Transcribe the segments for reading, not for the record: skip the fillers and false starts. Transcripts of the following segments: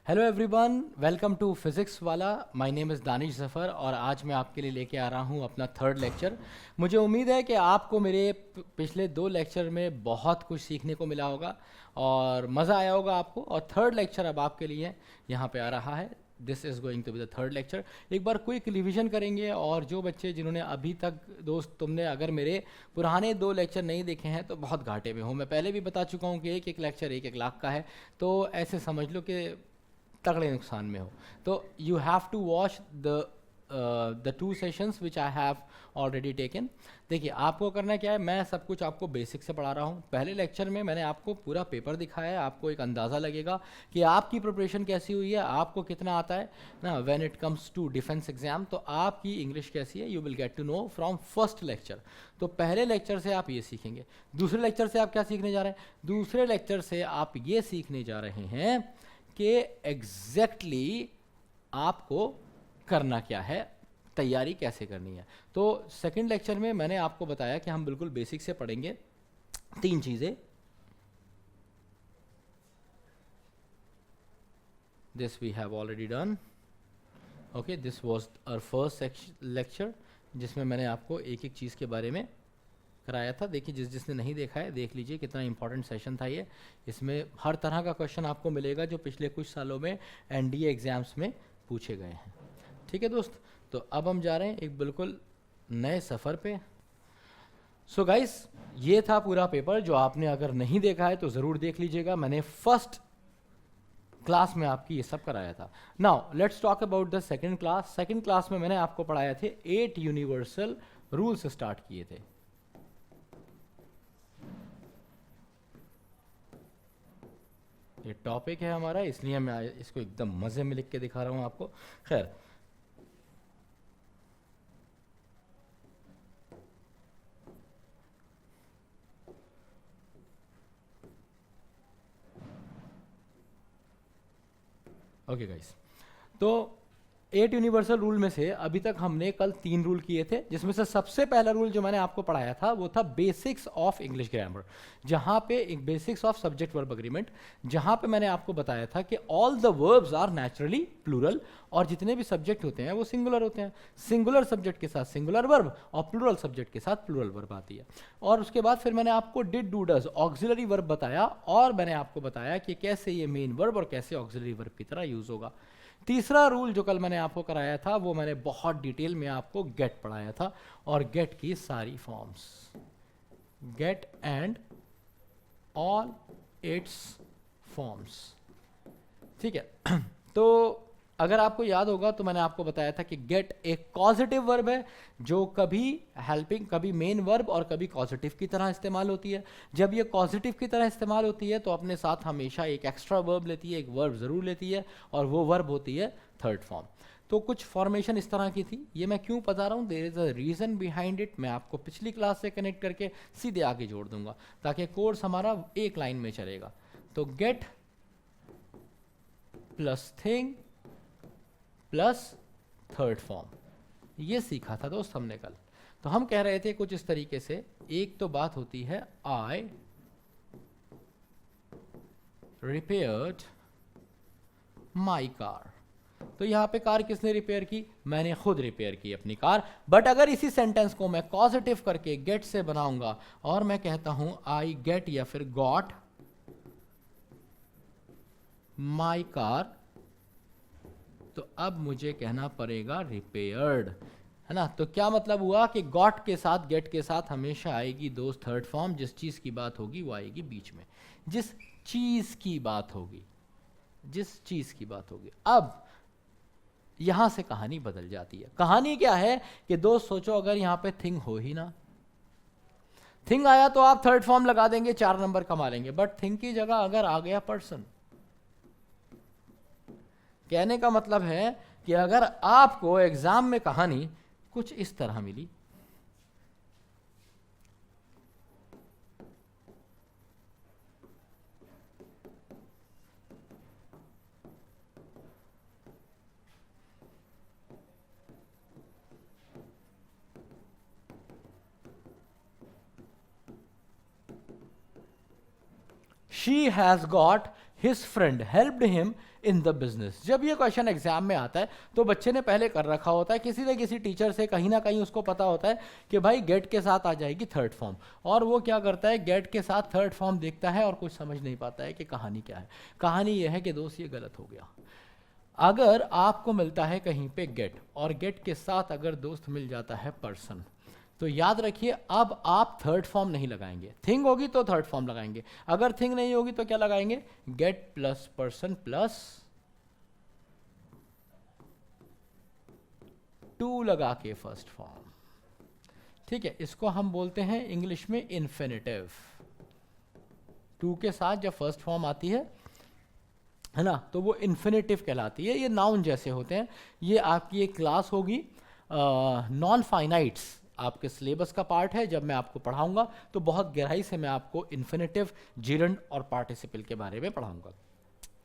Hello everyone, welcome to physics वाला। My name is Danish Zafar और आज मैं आपके लिए लेके आ रहा हूँ अपना थर्ड लेक्चर। मुझे उम्मीद है कि आपको मेरे पिछले दो लेक्चर में बहुत कुछ सीखने को मिला होगा और मज़ा आया होगा आपको। और थर्ड लेक्चर अब आपके लिए यहाँ पे आ रहा है। This is going to be the third lecture. एक बार क्विक रिवीजन करेंगे और जो बच्चे जिन्होंने अभी तक दोस्त तुमने अगर मेरे पुराने दो लेक्चर नहीं देखे हैं तो बहुत घाटे में हो। मैं पहले भी बता चुका हूँ कि एक एक लेक्चर एक एक लाख का है, तो ऐसे समझ लो कि तगड़े नुकसान में हो। तो you have to watch the two sessions which I have already taken. देखिए आपको करना क्या है, मैं सब कुछ आपको बेसिक से पढ़ा रहा हूँ। पहले लेक्चर में मैंने आपको पूरा पेपर दिखाया है, आपको एक अंदाज़ा लगेगा कि आपकी प्रिपरेशन कैसी हुई है, आपको कितना आता है ना when it comes to defence exam. तो आपकी इंग्लिश कैसी है, you will get to know from first lecture. तो पहले लेक्चर से आप ये सीखेंगे। दूसरे लेक्चर से आप क्या सीखने जा रहे हैं? दूसरे लेक्चर से आप ये सीखने जा रहे हैं कि एग्जैक्टली आपको करना क्या है, तैयारी कैसे करनी है। तो सेकंड लेक्चर में मैंने आपको बताया कि हम बिल्कुल बेसिक से पढ़ेंगे तीन चीज़ें। This we have already done. Okay, this was our first lecture जिसमें मैंने आपको एक एक चीज़ के बारे में कराया था। देखिए जिसने नहीं देखा है देख लीजिए, कितना इंपॉर्टेंट सेशन था ये। इसमें हर तरह का क्वेश्चन आपको मिलेगा जो पिछले कुछ सालों में एनडीए एग्जाम्स में पूछे गए हैं। ठीक है दोस्त, तो अब हम जा रहे हैं एक बिल्कुल नए सफ़र पे। सो गाइस, ये था पूरा पेपर जो आपने अगर नहीं देखा है तो ज़रूर देख लीजिएगा। मैंने फर्स्ट क्लास में आपकी ये सब कराया था। Now let's talk about the second class. Second class में मैंने आपको पढ़ाया थे 8 यूनिवर्सल रूल्स स्टार्ट किए थे। ये टॉपिक है हमारा, इसलिए मैं इसको एकदम मज़े में लिख के दिखा रहा हूँ आपको। खैर, ओके गाइस, तो 8 यूनिवर्सल रूल में से अभी तक हमने कल 3 रूल किए थे, जिसमें से सबसे पहला रूल जो मैंने आपको पढ़ाया था वो था बेसिक्स ऑफ इंग्लिश ग्रामर, जहां पे एक basics of subject verb agreement, जहां पे मैंने आपको बताया था कि all the verbs are naturally plural और जितने भी सब्जेक्ट होते हैं वो सिंगुलर होते हैं। सिंगुलर सब्जेक्ट के साथ सिंगुलर वर्ब और प्लूरल सब्जेक्ट के साथ प्लूरल वर्ब आती है। और उसके बाद फिर मैंने आपको did do does auxiliary verb बताया और मैंने आपको बताया कि कैसे ये मेन वर्ब और कैसे ऑक्सिलरी वर्ब की तरह यूज होगा। तीसरा रूल जो कल मैंने आपको कराया था वो मैंने बहुत डिटेल में आपको गेट पढ़ाया था और गेट की सारी forms, get and all its forms. ठीक है, तो अगर आपको याद होगा तो मैंने आपको बताया था कि गेट एक कॉजेटिव वर्ब है जो कभी हेल्पिंग, कभी मेन वर्ब और कभी कॉजेटिव की तरह इस्तेमाल होती है। जब ये कॉजेटिव की तरह इस्तेमाल होती है तो अपने साथ हमेशा एक एक्स्ट्रा वर्ब लेती है, एक वर्ब ज़रूर लेती है और वो वर्ब होती है थर्ड फॉर्म। तो कुछ फॉर्मेशन इस तरह की थी। ये मैं क्यों बता रहा हूँ, there is a reason behind it. मैं आपको पिछली क्लास से कनेक्ट करके सीधे आगे जोड़ दूंगा ताकि कोर्स हमारा एक लाइन में चलेगा। तो gate plus thing plus third form, ये सीखा था दोस्त हमने कल। तो हम कह रहे थे कुछ इस तरीके से, एक तो बात होती है आई रिपेयर्ड माई कार। तो यहां पे कार किसने रिपेयर की? मैंने खुद रिपेयर की अपनी कार। बट अगर इसी सेंटेंस को मैं पॉजिटिव करके गेट से बनाऊंगा और मैं कहता हूं आई गेट या फिर गॉट माई कार, तो अब मुझे कहना पड़ेगा रिपेयर्ड, है ना। तो क्या मतलब हुआ कि गॉट के साथ गेट के साथ हमेशा आएगी दोस्त थर्ड फॉर्म। जिस चीज की बात होगी वो आएगी बीच में, जिस चीज की बात होगी, जिस चीज की बात होगी। अब यहां से कहानी बदल जाती है। कहानी क्या है कि दोस्त सोचो अगर यहां पे थिंग हो ही ना, थिंग आया तो आप थर्ड फॉर्म लगा देंगे, 4 नंबर कमा लेंगे। बट थिंग की जगह अगर आ गया पर्सन, कहने का मतलब है कि अगर आपको एग्जाम में कहानी कुछ इस तरह मिली, she has got his friend helped him in the business. जब ये क्वेश्चन एग्जाम में आता है तो बच्चे ने पहले कर रखा होता है, किसी न किसी टीचर से कहीं ना कहीं उसको पता होता है कि भाई गेट के साथ आ जाएगी थर्ड फॉर्म, और वो क्या करता है, गेट के साथ थर्ड फॉर्म देखता है और कुछ समझ नहीं पाता है कि कहानी क्या है। कहानी ये है कि दोस्त ये गलत हो गया। अगर आपको मिलता है कहीं पे गेट, और गेट के साथ अगर दोस्त मिल जाता है पर्सन, तो याद रखिए अब आप थर्ड फॉर्म नहीं लगाएंगे। थिंग होगी तो थर्ड फॉर्म लगाएंगे, अगर थिंग नहीं होगी तो क्या लगाएंगे, gate plus person plus two लगा के फर्स्ट फॉर्म। ठीक है, इसको हम बोलते हैं इंग्लिश में इन्फिनिटिव। टू के साथ जब फर्स्ट फॉर्म आती है ना, तो वो इन्फिनिटिव कहलाती है। ये नाउन जैसे होते हैं। ये आपकी एक क्लास होगी नॉन फाइनाइट्स, आपके सिलेबस का पार्ट है। जब मैं आपको पढ़ाऊंगा तो बहुत गहराई से मैं आपको इन्फिनिटिव, जिरंड और पार्टिसिपल के बारे में पढ़ाऊंगा।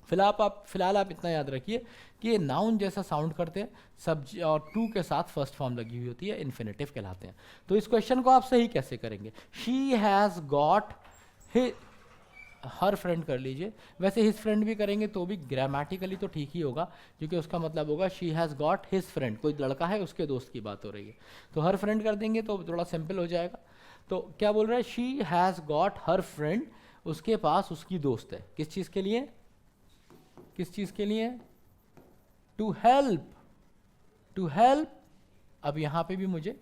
फिलहाल आप इतना याद रखिए कि ये नाउन जैसा साउंड करते हैं सब, और टू के साथ फर्स्ट फॉर्म लगी हुई होती है, इन्फिनिटिव कहलाते हैं। तो इस क्वेश्चन को आप सही कैसे करेंगे, she has got her friend कर लीजिए। वैसे हिज फ्रेंड भी करेंगे तो भी ग्रामेटिकली तो ठीक ही होगा, क्योंकि उसका मतलब होगा she has got his friend, कोई लड़का है उसके दोस्त की बात हो रही है, तो हर फ्रेंड कर देंगे तो थोड़ा सिंपल हो जाएगा। तो क्या बोल रहा है, she has got her friend, उसके पास उसकी दोस्त है। किस चीज़ के लिए, किस चीज़ के लिए, टू हेल्प, टू हेल्प। अब यहाँ पे भी मुझे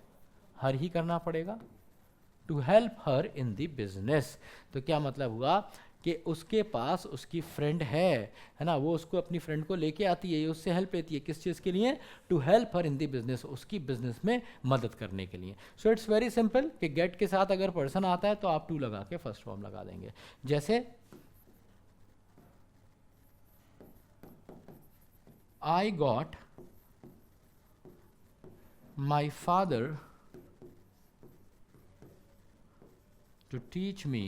हर ही करना पड़ेगा, to help her in the business. तो क्या मतलब हुआ कि उसके पास उसकी फ्रेंड है ना, वो उसको अपनी फ्रेंड को लेके आती है, उससे हेल्प लेती है। किस चीज़ के लिए, to help her in the business, उसकी बिजनेस में मदद करने के लिए। सो इट्स वेरी सिंपल कि गेट के साथ अगर पर्सन आता है तो आप टू लगा के फर्स्ट फॉर्म लगा देंगे। जैसे I got my father to teach me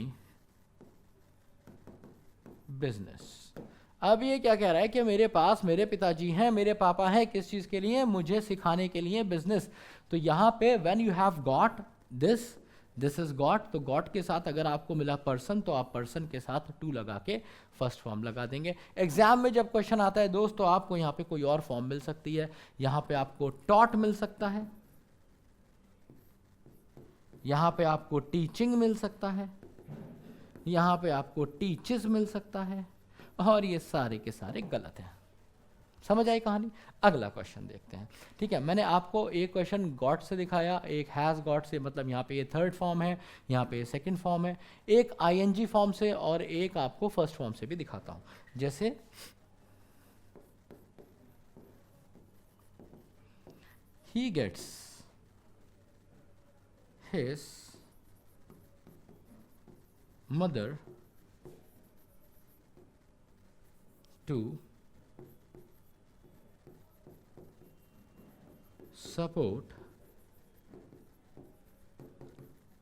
business। अब ये क्या कह रहा है कि मेरे पास मेरे पिताजी हैं, मेरे पापा हैं, किस चीज़ के लिए, मुझे सिखाने के लिए, बिजनेस। तो यहाँ पे when you have got this, this is got, तो गॉट के साथ अगर आपको मिला पर्सन तो आप पर्सन के साथ टू लगा के फर्स्ट फॉर्म लगा देंगे। एग्जाम में जब क्वेश्चन आता है दोस्त, तो आपको यहाँ पे कोई और फॉर्म मिल सकती है। यहाँ पे आपको टॉट मिल सकता है, यहाँ पे आपको टीचिंग मिल सकता है, यहाँ पे आपको टीचेस मिल सकता है, और ये सारे के सारे गलत हैं। समझ आई कहानी। अगला क्वेश्चन देखते हैं। ठीक है, मैंने आपको एक क्वेश्चन गॉट से दिखाया, एक हैज़ गॉट से, मतलब यहाँ पे ये थर्ड फॉर्म है, यहाँ पे ये सेकंड फॉर्म है, एक आईएनजी फॉर्म से, और एक आपको फर्स्ट फॉर्म से भी दिखाता हूँ। जैसे ही gets his mother to support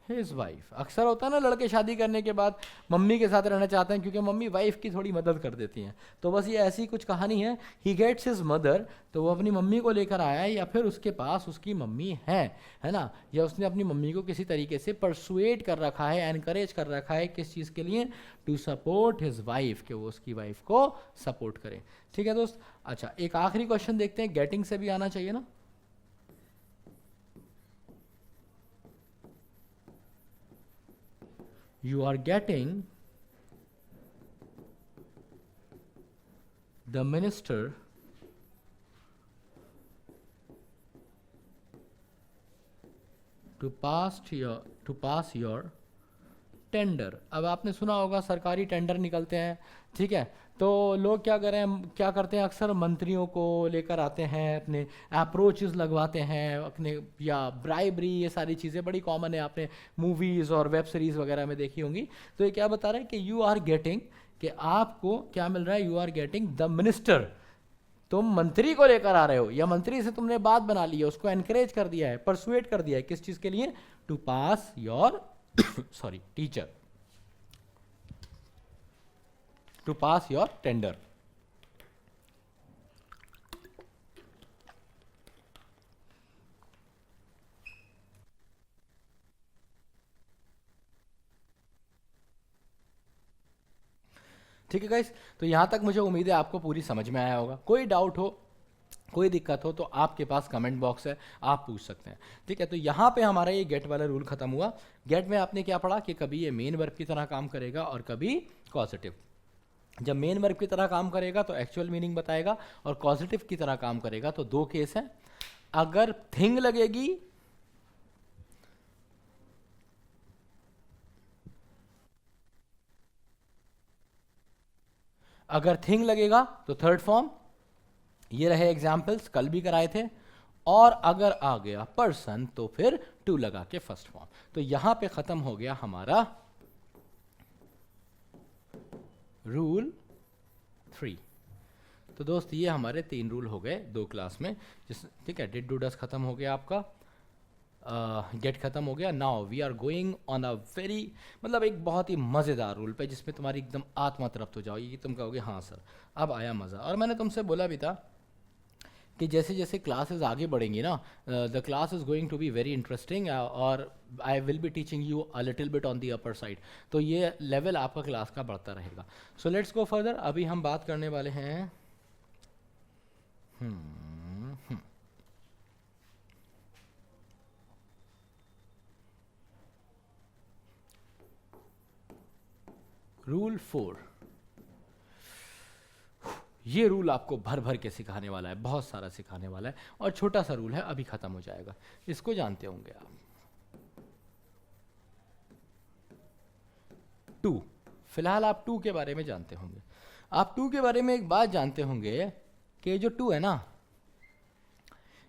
his wife. अक्सर होता है ना, लड़के शादी करने के बाद मम्मी के साथ रहना चाहते हैं क्योंकि मम्मी वाइफ की थोड़ी मदद कर देती हैं। तो बस ये ऐसी कुछ कहानी है। ही गेट्स हिज मदर, तो वो अपनी मम्मी को लेकर आया है, या फिर उसके पास उसकी मम्मी है ना, या उसने अपनी मम्मी को किसी तरीके से परसुएट कर रखा है, एनकरेज कर रखा है, किस चीज़ के लिए, टू सपोर्ट हिज वाइफ, कि वो उसकी वाइफ को सपोर्ट करे। ठीक है दोस्त। अच्छा, एक आखिरी क्वेश्चन देखते हैं, गेटिंग से भी आना चाहिए ना। You are getting the minister to pass your tender. अब आपने सुना होगा सरकारी टेंडर निकलते हैं, ठीक है, तो लोग क्या करते हैं, अक्सर मंत्रियों को लेकर आते हैं, अपने अप्रोचेस लगवाते हैं अपने, या ब्राइबरी, ये सारी चीज़ें बड़ी कॉमन है, आपने मूवीज़ और वेब सीरीज़ वगैरह में देखी होंगी। तो ये क्या बता रहा है कि यू आर गेटिंग, कि आपको क्या मिल रहा है, you are getting the minister, तुम मंत्री को लेकर आ रहे हो, या मंत्री से तुमने बात बना ली है, उसको एनकरेज कर दिया है, परसुएट कर दिया है, किस चीज़ के लिए, to pass your sorry teacher, to pass your tender. ठीक है गाइस, तो यहाँ तक मुझे उम्मीद है आपको पूरी समझ में आया होगा। कोई डाउट हो, कोई दिक्कत हो तो आपके पास कमेंट बॉक्स है, आप पूछ सकते हैं। ठीक है, तो यहाँ पे हमारा ये गेट वाला रूल खत्म हुआ। गेट में आपने क्या पढ़ा कि कभी ये मेन वर्ब की तरह काम करेगा और कभी कॉजेटिव। जब मेन वर्ब की तरह काम करेगा तो एक्चुअल मीनिंग बताएगा, और कॉजेटिव की तरह काम करेगा तो दो केस हैं। अगर थिंग लगेगी, अगर थिंग लगेगा तो थर्ड फॉर्म, ये रहे एग्जाम्पल्स कल भी कराए थे। और अगर आ गया पर्सन तो फिर टू लगा के फर्स्ट फॉर्म। तो यहां पे खत्म हो गया हमारा रूल 3। तो दोस्त ये हमारे 3 रूल हो गए 2 क्लास में। ठीक है, डिड डू डस खत्म हो गया आपका, गेट खत्म हो गया। Now we are going on a very, मतलब एक बहुत ही मज़ेदार रूल पे जिसमें तुम्हारी एकदम आत्मा तृप्त हो जाओगी, तुम कहोगे हाँ सर अब आया मज़ा। और मैंने तुमसे बोला भी था कि जैसे जैसे क्लासेस आगे बढ़ेंगी ना, the class is going to be very interesting, और I will be teaching you a little bit on the upper side. तो ये लेवल आपका क्लास का बढ़ता रहेगा। So let's go further. अभी हम बात करने वाले हैं रूल 4। ये रूल आपको भर भर के सिखाने वाला है, बहुत सारा सिखाने वाला है, और छोटा सा रूल है, अभी खत्म हो जाएगा। इसको जानते होंगे आप, टू। फिलहाल आप टू के बारे में जानते होंगे। आप टू के बारे में एक बात जानते होंगे कि जो टू है ना,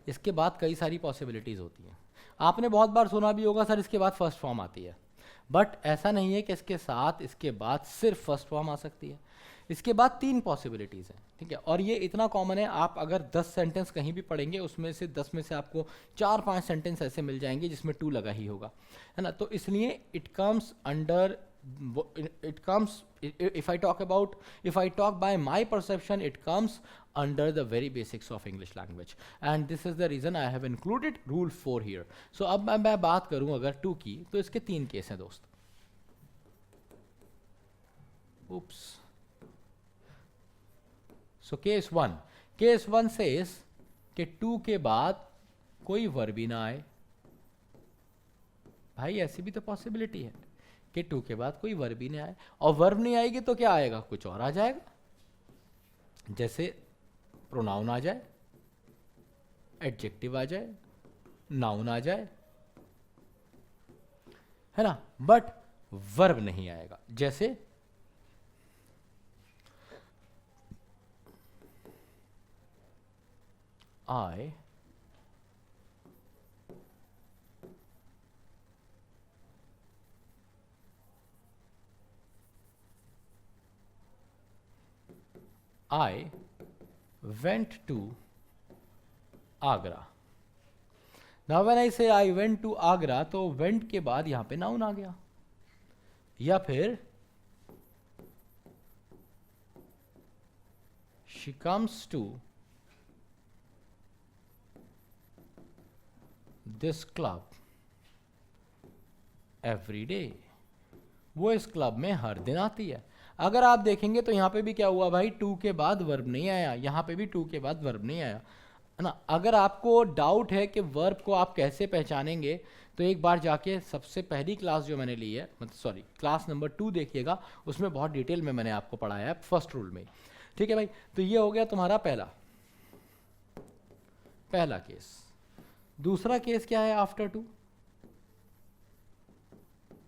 इसके बाद कई सारी पॉसिबिलिटीज़ होती हैं। आपने बहुत बार सुना भी होगा सर इसके बाद फर्स्ट फॉर्म आती है, बट ऐसा नहीं है कि इसके साथ इसके बाद सिर्फ फर्स्ट फॉर्म आ सकती है। इसके बाद 3 पॉसिबिलिटीज़ हैं। ठीक है, और ये इतना कॉमन है, आप अगर 10 सेंटेंस कहीं भी पढ़ेंगे उसमें से 10 में से आपको 4-5 सेंटेंस ऐसे मिल जाएंगे जिसमें टू लगा ही होगा, है ना। तो इसलिए it comes under, it comes, if I talk by my perception, it comes under the very basics of English language, and this is the reason I have included rule 4 here. So अब मैं बात करूं अगर to की, तो इसके 3 case हैं दोस्त। oops so case 1 says कि टू के बाद कोई वर्ब ही ना आए। भाई ऐसी भी तो पॉसिबिलिटी है कि टू के बाद कोई वर्ब ही नहीं आए, और वर्ब नहीं आएगी तो क्या आएगा, कुछ और आ जाएगा। जैसे प्रोनाउन आ जाए, एडजेक्टिव आ जाए, नाउन आ जाए, है ना, बट वर्ब नहीं आएगा। जैसे I went to Agra। Now when I say I went to Agra, तो went के बाद यहां पे नाउन आ गया। या फिर she comes to this club every day। वो इस क्लब में हर दिन आती है। अगर आप देखेंगे तो यहाँ पे भी क्या हुआ भाई, टू के बाद वर्ब नहीं आया, यहाँ पे भी टू के बाद वर्ब नहीं आया, है ना। अगर आपको डाउट है कि वर्ब को आप कैसे पहचानेंगे, तो एक बार जाके सबसे पहली क्लास जो मैंने ली है, मतलब सॉरी क्लास नंबर 2 देखिएगा, उसमें बहुत डिटेल में मैंने आपको पढ़ाया है फर्स्ट रूल में। ठीक है भाई, तो ये हो गया तुम्हारा पहला केस। दूसरा केस क्या है आफ्टर टू?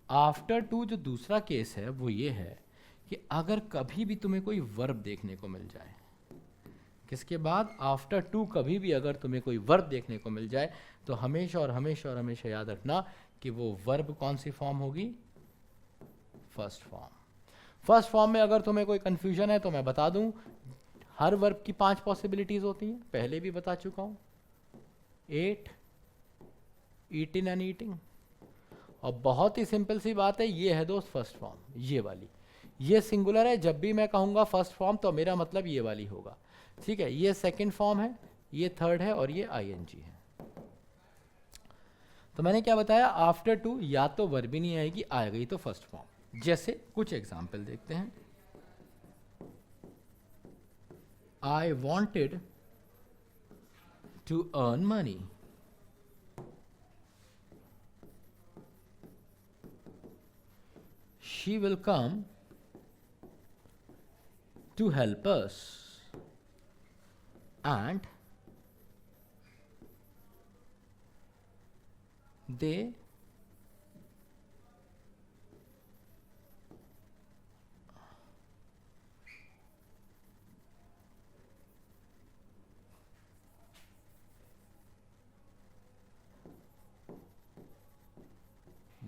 आफ्टर टू जो दूसरा केस है वो ये है कि अगर कभी भी तुम्हें कोई वर्ब देखने को मिल जाए, किसके बाद, आफ्टर टू कभी भी अगर तुम्हें कोई वर्ब देखने को मिल जाए, तो हमेशा और हमेशा और हमेशा याद रखना कि वो वर्ब कौन सी फॉर्म होगी, फर्स्ट फॉर्म। फर्स्ट फॉर्म में अगर तुम्हें कोई कंफ्यूजन है तो मैं बता दूं, हर वर्ब की 5 पॉसिबिलिटीज होती हैं, पहले भी बता चुका हूं, एट, ईटिंग एंड ईटिंग। और बहुत ही सिंपल सी बात है, ये है दोस्त फर्स्ट फॉर्म, ये वाली, ये सिंगुलर है। जब भी मैं कहूँगा फर्स्ट फॉर्म तो मेरा मतलब ये वाली होगा। ठीक है, ये सेकंड फॉर्म है, ये थर्ड है, और ये आईएनजी है। तो मैंने क्या बताया, आफ्टर टू या तो वर्ब ही नहीं आएगी, आ गई तो फर्स्ट फॉर्म। जैसे कुछ एग्जाम्पल देखते हैं। I wanted to earn money. She will come to help us, and they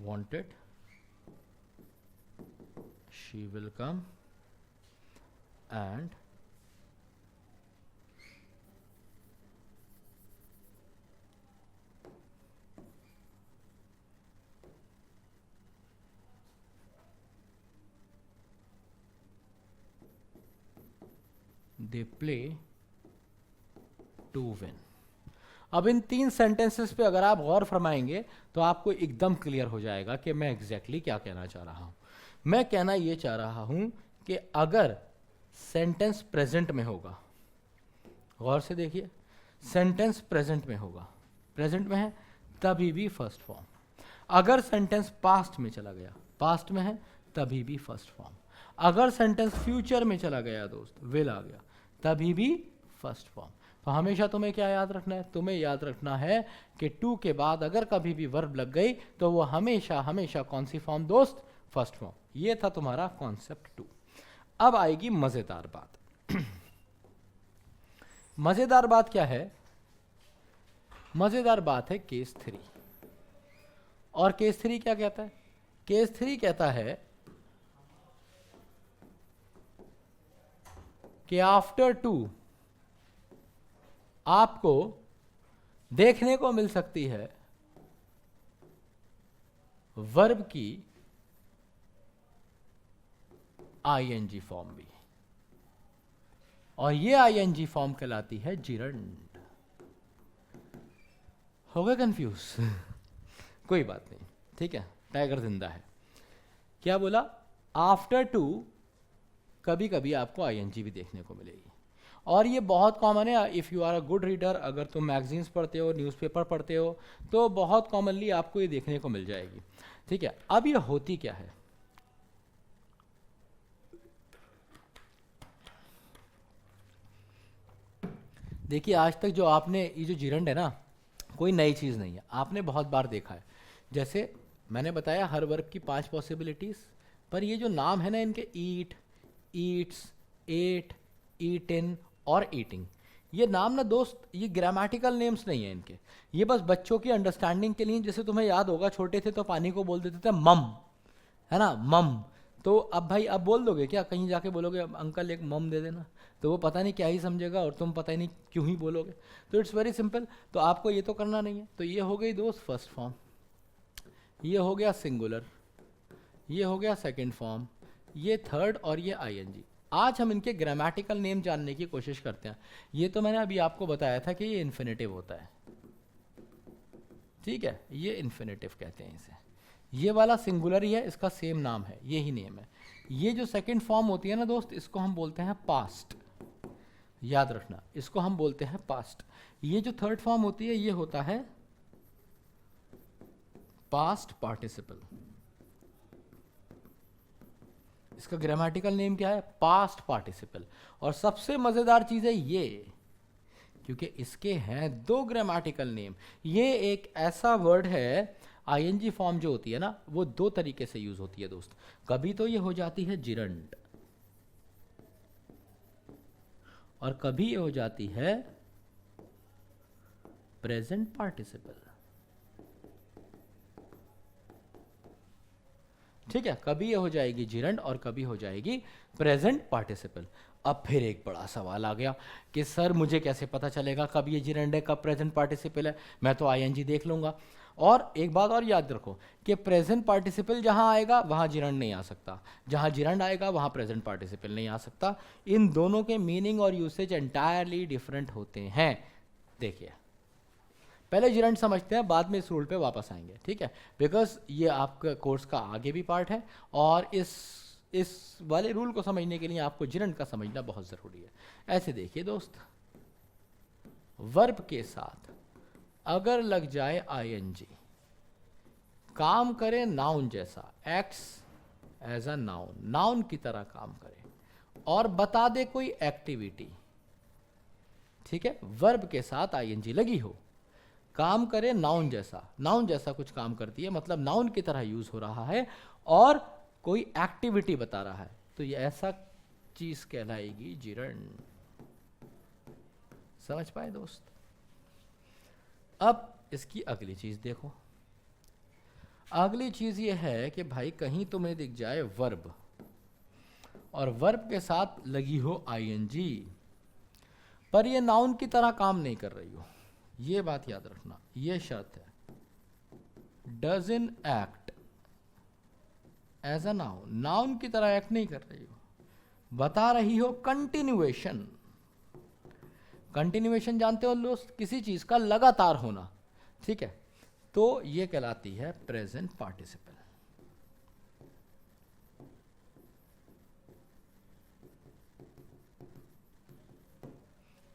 wanted, she will come, and they play to win. अब इन 3 सेंटेंसेस पे अगर आप गौर फरमाएंगे तो आपको एकदम क्लियर हो जाएगा कि मैं एग्जैक्टली क्या कहना चाह रहा हूं। मैं कहना ये चाह रहा हूं कि अगर सेंटेंस प्रेजेंट में होगा, गौर से देखिए, सेंटेंस प्रेजेंट में होगा, प्रेजेंट में है तभी भी फर्स्ट फॉर्म। अगर सेंटेंस पास्ट में चला गया, पास्ट में है तभी भी फर्स्ट फॉर्म। अगर सेंटेंस फ्यूचर में चला गया दोस्त, विल आ गया, तभी भी फर्स्ट फॉर्म। तो हमेशा तुम्हें क्या याद रखना है? तुम्हें याद रखना है कि टू के बाद अगर कभी भी वर्ब लग गई तो वो हमेशा हमेशा कौन सी फॉर्म दोस्त? First form. ये था तुम्हारा कॉन्सेप्ट 2। अब आएगी मजेदार बात। मजेदार बात क्या है? मजेदार बात है केस 3। और केस 3 क्या कहता है? केस 3 कहता है कि आफ्टर 2 आपको देखने को मिल सकती है वर्ब की आईएनजी फॉर्म भी, और ये आईएनजी फॉर्म कहलाती है जिरंड। हो गए कंफ्यूज? कोई बात नहीं, ठीक है, टाइगर जिंदा है। क्या बोला? आफ्टर 2 कभी कभी आपको आईएनजी भी देखने को मिलेगी, और ये बहुत कॉमन है। If you are a good reader, अगर तुम मैगजीन्स पढ़ते हो, न्यूज़पेपर पढ़ते हो, तो बहुत कॉमनली आपको ये देखने को मिल जाएगी, ठीक है। अब ये होती क्या है? देखिए, आज तक जो आपने ये जो जिरंड है ना, कोई नई चीज़ नहीं है, आपने बहुत बार देखा है। जैसे मैंने बताया हर वर्ब की 5 पॉसिबिलिटीज़, पर ये जो नाम है ना इनके, ईट, ईट्स, एट, ईटिन और ईटिंग, ये नाम ना दोस्त, ये ग्रामेटिकल नेम्स नहीं है इनके, ये बस बच्चों की अंडरस्टैंडिंग के लिए। जैसे तुम्हें याद होगा, छोटे थे तो पानी को बोल देते थे मम, है ना, मम। तो अब भाई अब बोल दोगे क्या? कहीं जाके बोलोगे अंकल एक मम दे देना, तो वो पता नहीं क्या ही समझेगा और तुम पता ही नहीं क्यों ही बोलोगे। तो इट्स वेरी सिंपल, तो आपको ये तो करना नहीं है। तो ये हो गई दोस्त फर्स्ट फॉर्म, ये हो गया सिंगुलर, ये हो गया सेकेंड फॉर्म, ये थर्ड, और ये आईएनजी। आज हम इनके ग्रामेटिकल नेम जानने की कोशिश करते हैं। ये तो मैंने अभी आपको बताया था कि ये इन्फिनेटिव होता है, ठीक है, ये इन्फिनेटिव कहते हैं इसे। ये वाला सिंगुलर ही है, इसका सेम नाम है, ये ही नेम है। ये जो सेकंड फॉर्म होती है ना दोस्त, इसको हम बोलते हैं पास्ट, याद रखना, इसको हम बोलते हैं पास्ट। ये जो थर्ड फॉर्म होती है, ये होता है पास्ट पार्टिसिपल। इसका ग्रामेटिकल नेम क्या है? Past participle. और सबसे मजेदार चीज है ये, क्योंकि इसके हैं 2 ग्रामेटिकल नेम। ये एक ऐसा वर्ड है, आईएनजी फॉर्म जो होती है ना, वो 2 तरीके से यूज होती है दोस्त। कभी तो ये हो जाती है जिरंड, और कभी ये हो जाती है प्रेजेंट पार्टिसिपल, ठीक है। कभी ये हो जाएगी जिरंड और कभी हो जाएगी प्रेजेंट पार्टिसिपल। अब फिर एक बड़ा सवाल आ गया कि सर मुझे कैसे पता चलेगा कब ये जिरंड है कब प्रेजेंट पार्टिसिपल है? मैं तो आईएनजी देख लूंगा। और एक बात और याद रखो कि प्रेजेंट पार्टिसिपल जहां आएगा वहां जिरंड नहीं आ सकता, जहां जिरंड आएगा वहां प्रेजेंट पार्टिसिपल नहीं आ सकता। इन दोनों के मीनिंग और यूसेज एंटायरली डिफरेंट होते हैं। देखिए, पहले जिरंड समझते हैं, बाद में इस रूल पे वापस आएंगे, ठीक है, बिकॉज ये आपका कोर्स का आगे भी पार्ट है और इस वाले रूल को समझने के लिए आपको जिरंड का समझना बहुत ज़रूरी है। ऐसे देखिए दोस्त, वर्ब के साथ अगर लग जाए आईएनजी, काम करे नाउन जैसा, acts as a noun, noun की तरह काम करे, और बता दे कोई एक्टिविटी, ठीक है, वर्ब के साथ आईएनजी लगी हो, काम करे नाउन जैसा, नाउन जैसा कुछ काम करती है, मतलब नाउन की तरह यूज हो रहा है, और कोई एक्टिविटी बता रहा है, तो ये ऐसा चीज कहलाएगी जिरंड। समझ पाए दोस्त? अब इसकी अगली चीज देखो। अगली चीज ये है कि भाई कहीं तुम्हें दिख जाए वर्ब, और वर्ब के साथ लगी हो आईएनजी, पर ये नाउन की तरह काम नहीं कर रही हो, ये बात याद रखना, ये शर्त है। Doesn't act as a noun, noun की तरह एक्ट नहीं कर रही हो, बता रही हो कंटिन्यूएशन। कंटिन्यूएशन जानते हो दोस्त, किसी चीज का लगातार होना, ठीक है, तो ये कहलाती है प्रेजेंट पार्टिसिपल।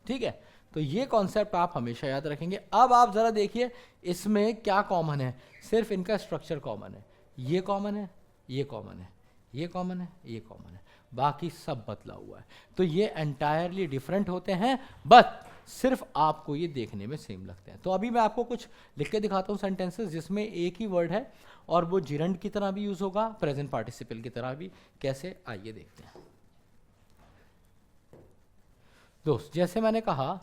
ठीक है, तो ये कॉन्सेप्ट आप हमेशा याद रखेंगे। अब आप जरा देखिए इसमें क्या कॉमन है, सिर्फ इनका स्ट्रक्चर कॉमन है, ये कॉमन है, ये कॉमन है, ये कॉमन है, ये कॉमन है, बाकी सब बदला हुआ है। तो ये एंटायरली डिफरेंट होते हैं, बट सिर्फ आपको ये देखने में सेम लगते हैं। तो अभी मैं आपको कुछ लिख के दिखाता हूँ सेंटेंसेस जिसमें एक ही वर्ड है और वो जिरंड की तरह भी यूज होगा, प्रेजेंट पार्टिसिपल की तरह भी। कैसे, आइए देखते हैं दोस्त। जैसे मैंने कहा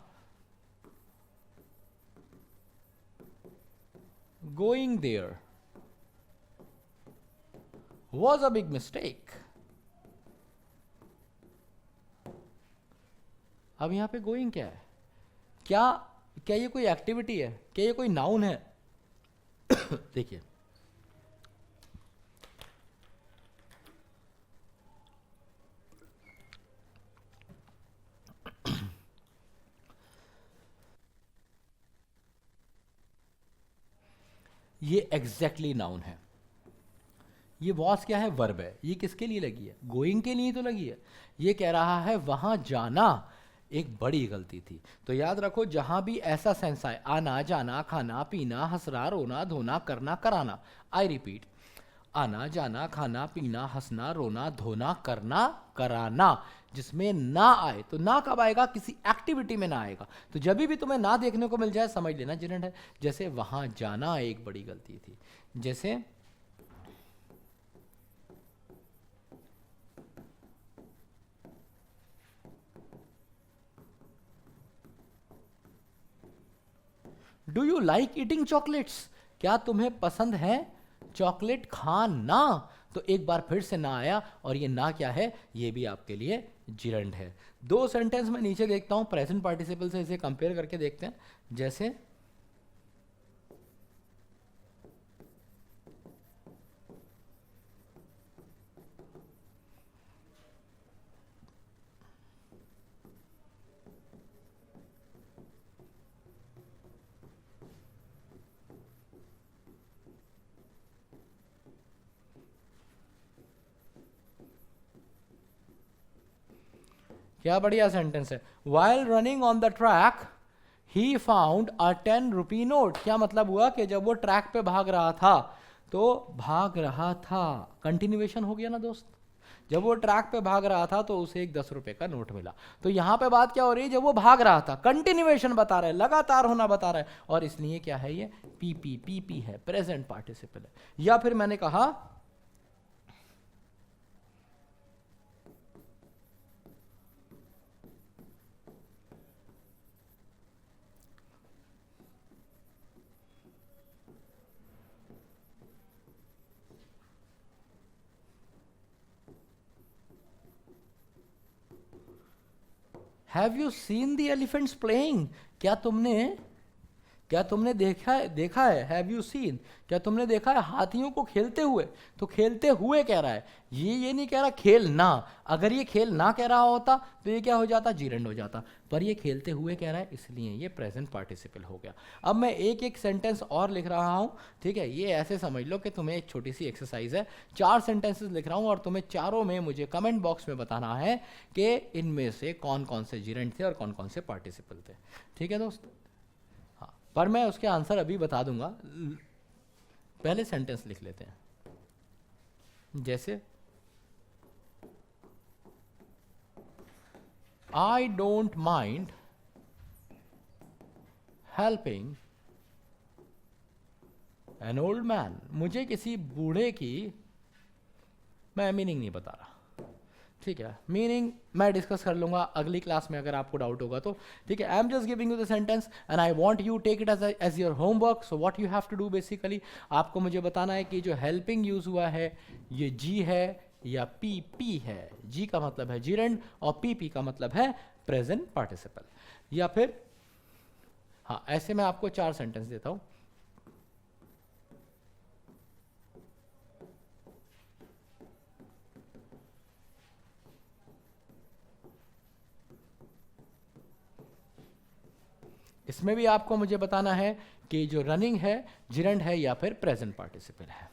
going there was a big mistake। अब यहां पे going क्या है? क्या क्या ये कोई एक्टिविटी है? क्या ये कोई नाउन है? देखिए, ये एग्जैक्टली नाउन है। ये वॉस क्या है? वर्ब है। ये किसके लिए लगी है? गोइंग के लिए तो लगी है। ये कह रहा है वहां जाना एक बड़ी गलती थी। तो याद रखो, जहां भी ऐसा सेंस आए, आना, जाना, खाना, पीना, हंसना, रोना, धोना, करना, कराना, आई रिपीट, आना, जाना, खाना, पीना, हंसना, रोना, धोना, करना, कराना, जिसमें ना आए, तो ना कब आएगा? किसी एक्टिविटी में ना आएगा। तो जब भी तुम्हें ना देखने को मिल जाए, समझ लेना जिरंड है। जैसे वहां जाना एक बड़ी गलती थी, जैसे do you like eating chocolates? क्या तुम्हें पसंद है चॉकलेट खाना? तो एक बार फिर से ना आया, और ये ना क्या है? ये भी आपके लिए जिरंड है। दो सेंटेंस में नीचे देखता हूं, प्रेजेंट पार्टिसिपल से इसे कंपेयर करके देखते हैं। जैसे क्या बढ़िया सेंटेंस है। While running on the track he found a 10 rupee note. क्या मतलब हुआ कि जब वो ट्रैक पे भाग रहा था, तो भाग रहा था, कंटिन्यूएशन हो गया ना दोस्त। जब वो ट्रैक पे भाग रहा था तो उसे एक 10 रुपए का नोट मिला। तो यहां पे बात क्या हो रही है? जब वो भाग रहा था, कंटिन्यूएशन बता रहा है, लगातार होना बता रहा है, और इसलिए क्या है? ये पीपी है, प्रेजेंट पार्टिसिपल है। या फिर मैंने कहा have you seen the elephants playing? क्या तुमने क्या तुमने देखा है हैव यू सीन, क्या तुमने देखा है हाथियों को खेलते हुए? तो खेलते हुए कह रहा है, ये नहीं कह रहा खेल ना। अगर ये खेल ना कह रहा होता तो ये क्या हो जाता, जीरंड हो जाता, पर ये खेलते हुए कह रहा है इसलिए ये प्रेजेंट पार्टिसिपल हो गया। अब मैं एक एक सेंटेंस और लिख रहा हूँ, ठीक है? ये ऐसे समझ लो कि तुम्हें एक छोटी सी एक्सरसाइज है। 4 सेंटेंसेस लिख रहा हूँ और तुम्हें चारों में मुझे कमेंट बॉक्स में बताना है कि इनमें से कौन कौन से जीरंड थे और कौन कौन से पार्टिसिपल थे, ठीक है दोस्त? हाँ, पर मैं उसके आंसर अभी बता दूंगा। पहले सेंटेंस लिख लेते हैं, जैसे I don't mind helping an old man। मुझे किसी बूढ़े की, मैं मीनिंग नहीं बता रहा, ठीक है? मीनिंग मैं डिस्कस कर लूंगा अगली क्लास में अगर आपको डाउट होगा तो, ठीक है? I am just giving you the sentence and I want you take it as your homework. So what you have to do basically, आपको मुझे बताना है कि जो हेल्पिंग यूज हुआ है ये जी है या पी पी है। जी का मतलब है जीरंड और पी पी का मतलब है प्रेजेंट पार्टिसिपल, या फिर हाँ, ऐसे मैं आपको 4 सेंटेंस देता हूं। इसमें भी आपको मुझे बताना है कि जो रनिंग है जिरंड है या फिर प्रेजेंट पार्टिसिपल है।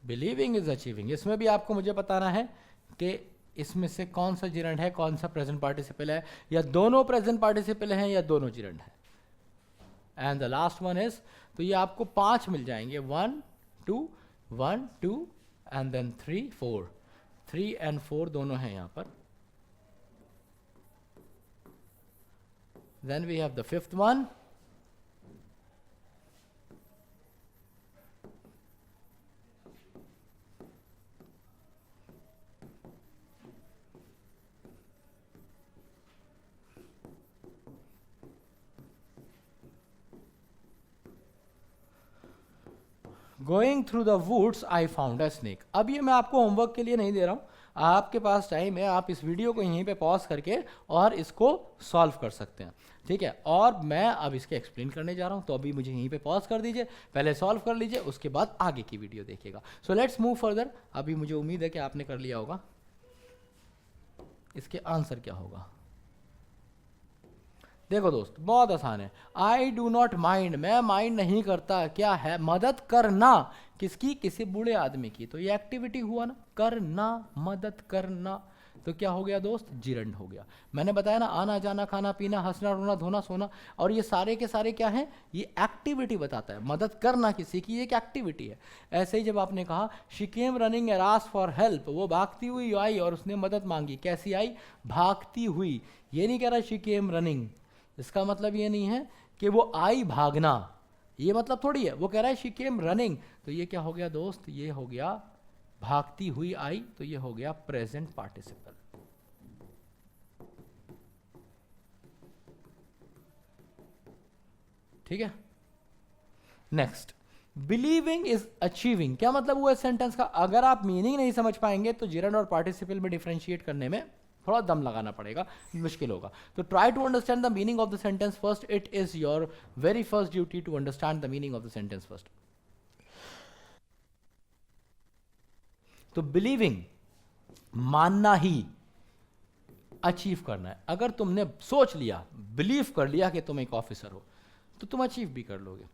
बिलीविंग इज अचीविंग, इसमें भी आपको मुझे बताना है कि इसमें से कौन सा जिरंड है, कौन सा प्रेजेंट पार्टिसिपल है, या दोनों प्रेजेंट पार्टिसिपल हैं या दोनों जिरंड है। And the last one is, तो ये आपको 5 मिल जाएंगे, 1 2 1 2 एंड देन 3 4, 3 and 4 दोनों हैं यहां पर। Then we have the 5th one, going through the woods I found a snake. अब ये मैं आपको होमवर्क के लिए नहीं दे रहा हूँ, आपके पास टाइम है, आप इस वीडियो को यहीं पे पॉज करके और इसको सॉल्व कर सकते हैं, ठीक है? और मैं अब इसके एक्सप्लेन करने जा रहा हूँ, तो अभी मुझे यहीं पे पॉज कर दीजिए, पहले सॉल्व कर लीजिए, उसके बाद आगे की वीडियो देखिएगा। So let's move further. अभी मुझे उम्मीद है कि आपने कर लिया होगा। इसके आंसर क्या होगा? देखो दोस्त, बहुत आसान है। आई डू नॉट माइंड, मैं माइंड नहीं करता, क्या है? मदद करना। किसकी? किसी बूढ़े आदमी की। तो ये एक्टिविटी हुआ ना, करना, मदद करना, तो क्या हो गया दोस्त? जिरंड हो गया। मैंने बताया ना, आना जाना, खाना पीना, हंसना रोना, धोना सोना, और ये सारे के सारे क्या हैं? ये एक्टिविटी बताता है। मदद करना किसी की एक एक्टिविटी है। ऐसे ही जब आपने कहा she came running and asked for help, वो भागती हुई आई और उसने मदद मांगी। कैसी आई? भागती हुई। ये नहीं कह रहा शी केम रनिंग, इसका मतलब ये नहीं है कि वो आई भागना, ये मतलब थोड़ी है। वो कह रहा है शी केम रनिंग, तो ये क्या हो गया दोस्त? ये हो गया भागती हुई आई, तो ये हो गया प्रेजेंट पार्टिसिपल। ठीक है? नेक्स्ट, बिलीविंग इज अचीविंग, क्या मतलब हुआ इस सेंटेंस का? अगर आप मीनिंग नहीं समझ पाएंगे तो जिरंड और पार्टिसिपल में डिफरेंशिएट करने में थोड़ा दम लगाना पड़ेगा, मुश्किल होगा। तो try to understand the meaning of the sentence first. It is your very first duty to understand the meaning of the sentence first. तो बिलीविंग, मानना ही, अचीव करना है। अगर तुमने सोच लिया, बिलीव कर लिया कि तुम एक ऑफिसर हो, तो तुम अचीव भी कर लोगे।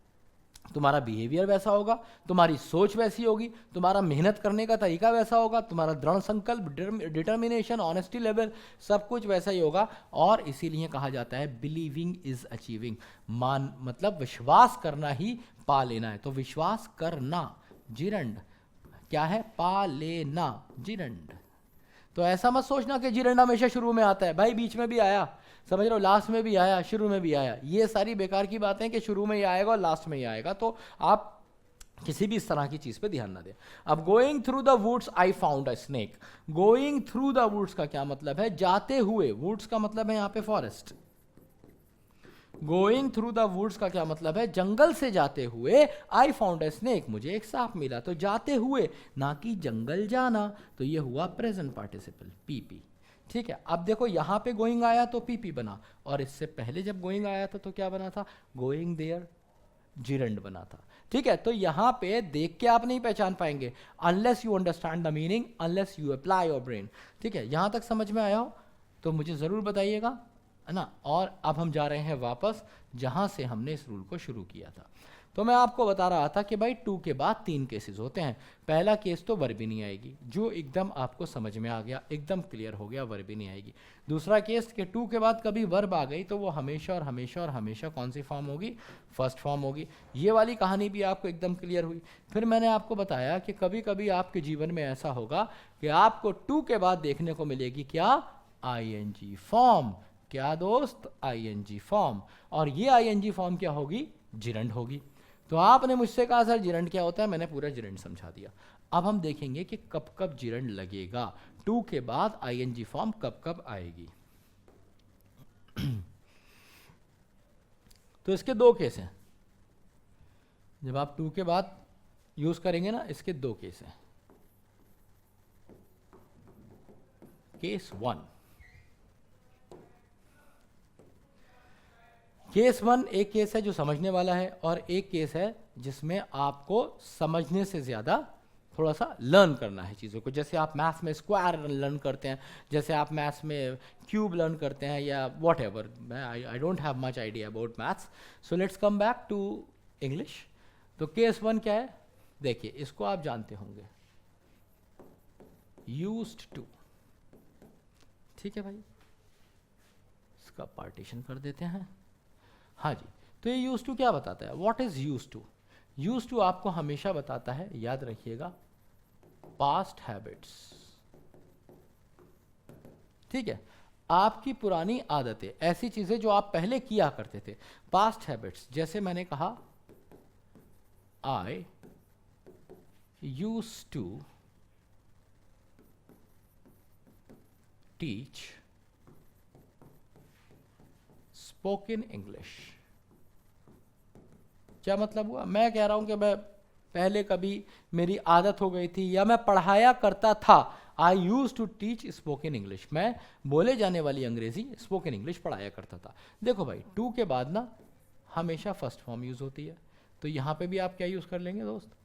तुम्हारा बिहेवियर वैसा होगा, तुम्हारी सोच वैसी होगी, तुम्हारा मेहनत करने का तरीका वैसा होगा, तुम्हारा दृढ़ संकल्प, डिटर्मिनेशन, ऑनेस्टी लेवल, सब कुछ वैसा ही होगा। और इसीलिए कहा जाता है बिलीविंग इज अचीविंग। मान मतलब विश्वास करना ही पा लेना है। तो विश्वास करना, जिरंड क्या है? पा लेना, जिरंड। तो ऐसा मत सोचना कि जिरंड हमेशा शुरू में आता है। भाई बीच में भी आया, समझ रहे हो, लास्ट में भी आया, शुरू में भी आया। ये सारी बेकार की बातें कि शुरू में ही आएगा और लास्ट में ही आएगा। तो आप किसी भी इस तरह की चीज पे ध्यान ना दें। अब going through the woods I found a snake. Going through the woods का क्या मतलब है? जाते हुए। वुड्स का मतलब है यहां पे forest. Going through the woods का क्या मतलब है? जंगल से जाते हुए। आई फाउंड ए स्नेक, मुझे एक सांप मिला। तो जाते हुए, ना कि जंगल जाना, तो ये हुआ प्रेजेंट पार्टिसिपल पीपी। ठीक है, अब देखो यहाँ पे गोइंग आया तो पीपी बना, और इससे पहले जब गोइंग आया था तो क्या बना था? गोइंग देयर, जिरंड बना था। ठीक है, तो यहाँ पे देख के आप नहीं पहचान पाएंगे unless you understand the meaning, unless you apply your brain. ठीक है, यहाँ तक समझ में आया हो तो मुझे ज़रूर बताइएगा, है ना। और अब हम जा रहे हैं वापस जहाँ से हमने इस रूल को शुरू किया था। तो मैं आपको बता रहा था कि भाई टू के बाद 3 केसेस होते हैं। पहला केस तो वर्ब ही नहीं आएगी, जो एकदम आपको समझ में आ गया, एकदम क्लियर हो गया, वर्ब ही नहीं आएगी। दूसरा केस कि टू के बाद कभी वर्ब आ गई तो वो हमेशा और हमेशा और हमेशा कौन सी फॉर्म होगी? फर्स्ट फॉर्म होगी। ये वाली कहानी भी आपको एकदम क्लियर हुई। फिर मैंने आपको बताया कि कभी कभी आपके जीवन में ऐसा होगा कि आपको टू के बाद देखने को मिलेगी क्या? ING form. क्या दोस्त? ING form. और ये आईएनजी फॉर्म क्या होगी? जिरंड होगी। तो आपने मुझसे कहा सर जिरंड क्या होता है, मैंने पूरा जिरंड समझा दिया। अब हम देखेंगे कि कब कब जिरंड लगेगा, टू के बाद आईएनजी फॉर्म कब कब आएगी। तो इसके 2 केस हैं। जब आप टू के बाद यूज करेंगे ना, इसके 2 केस हैं। केस 1, केस 1 एक केस है जो समझने वाला है, और एक केस है जिसमें आपको समझने से ज़्यादा थोड़ा सा लर्न करना है चीज़ों को। जैसे आप मैथ्स में स्क्वायर लर्न करते हैं, जैसे आप मैथ्स में क्यूब लर्न करते हैं, या whatever. I don't have much idea about maths, so let's come back to English. तो केस 1 क्या है? देखिए, इसको आप जानते होंगे, यूज्ड टू। ठीक है भाई, इसका पार्टीशन कर देते हैं। हाँ जी, तो ये यूज टू क्या बताता है? What is use to? Use to आपको हमेशा बताता है, याद रखिएगा, पास्ट हैबिट्स। ठीक है, आपकी पुरानी आदतें, ऐसी चीजें जो आप पहले किया करते थे, पास्ट हैबिट्स। जैसे मैंने कहा, I use to teach spoken English. क्या मतलब हुआ? मैं कह रहा हूं कि मैं पहले कभी मेरी आदत हो गई थी, या मैं पढ़ाया करता था। I use to teach spoken English, मैं बोले जाने वाली अंग्रेजी स्पोकन इंग्लिश पढ़ाया करता था। देखो भाई, टू के बाद ना हमेशा फर्स्ट फॉर्म यूज होती है, तो यहां पे भी आप क्या यूज कर लेंगे दोस्त?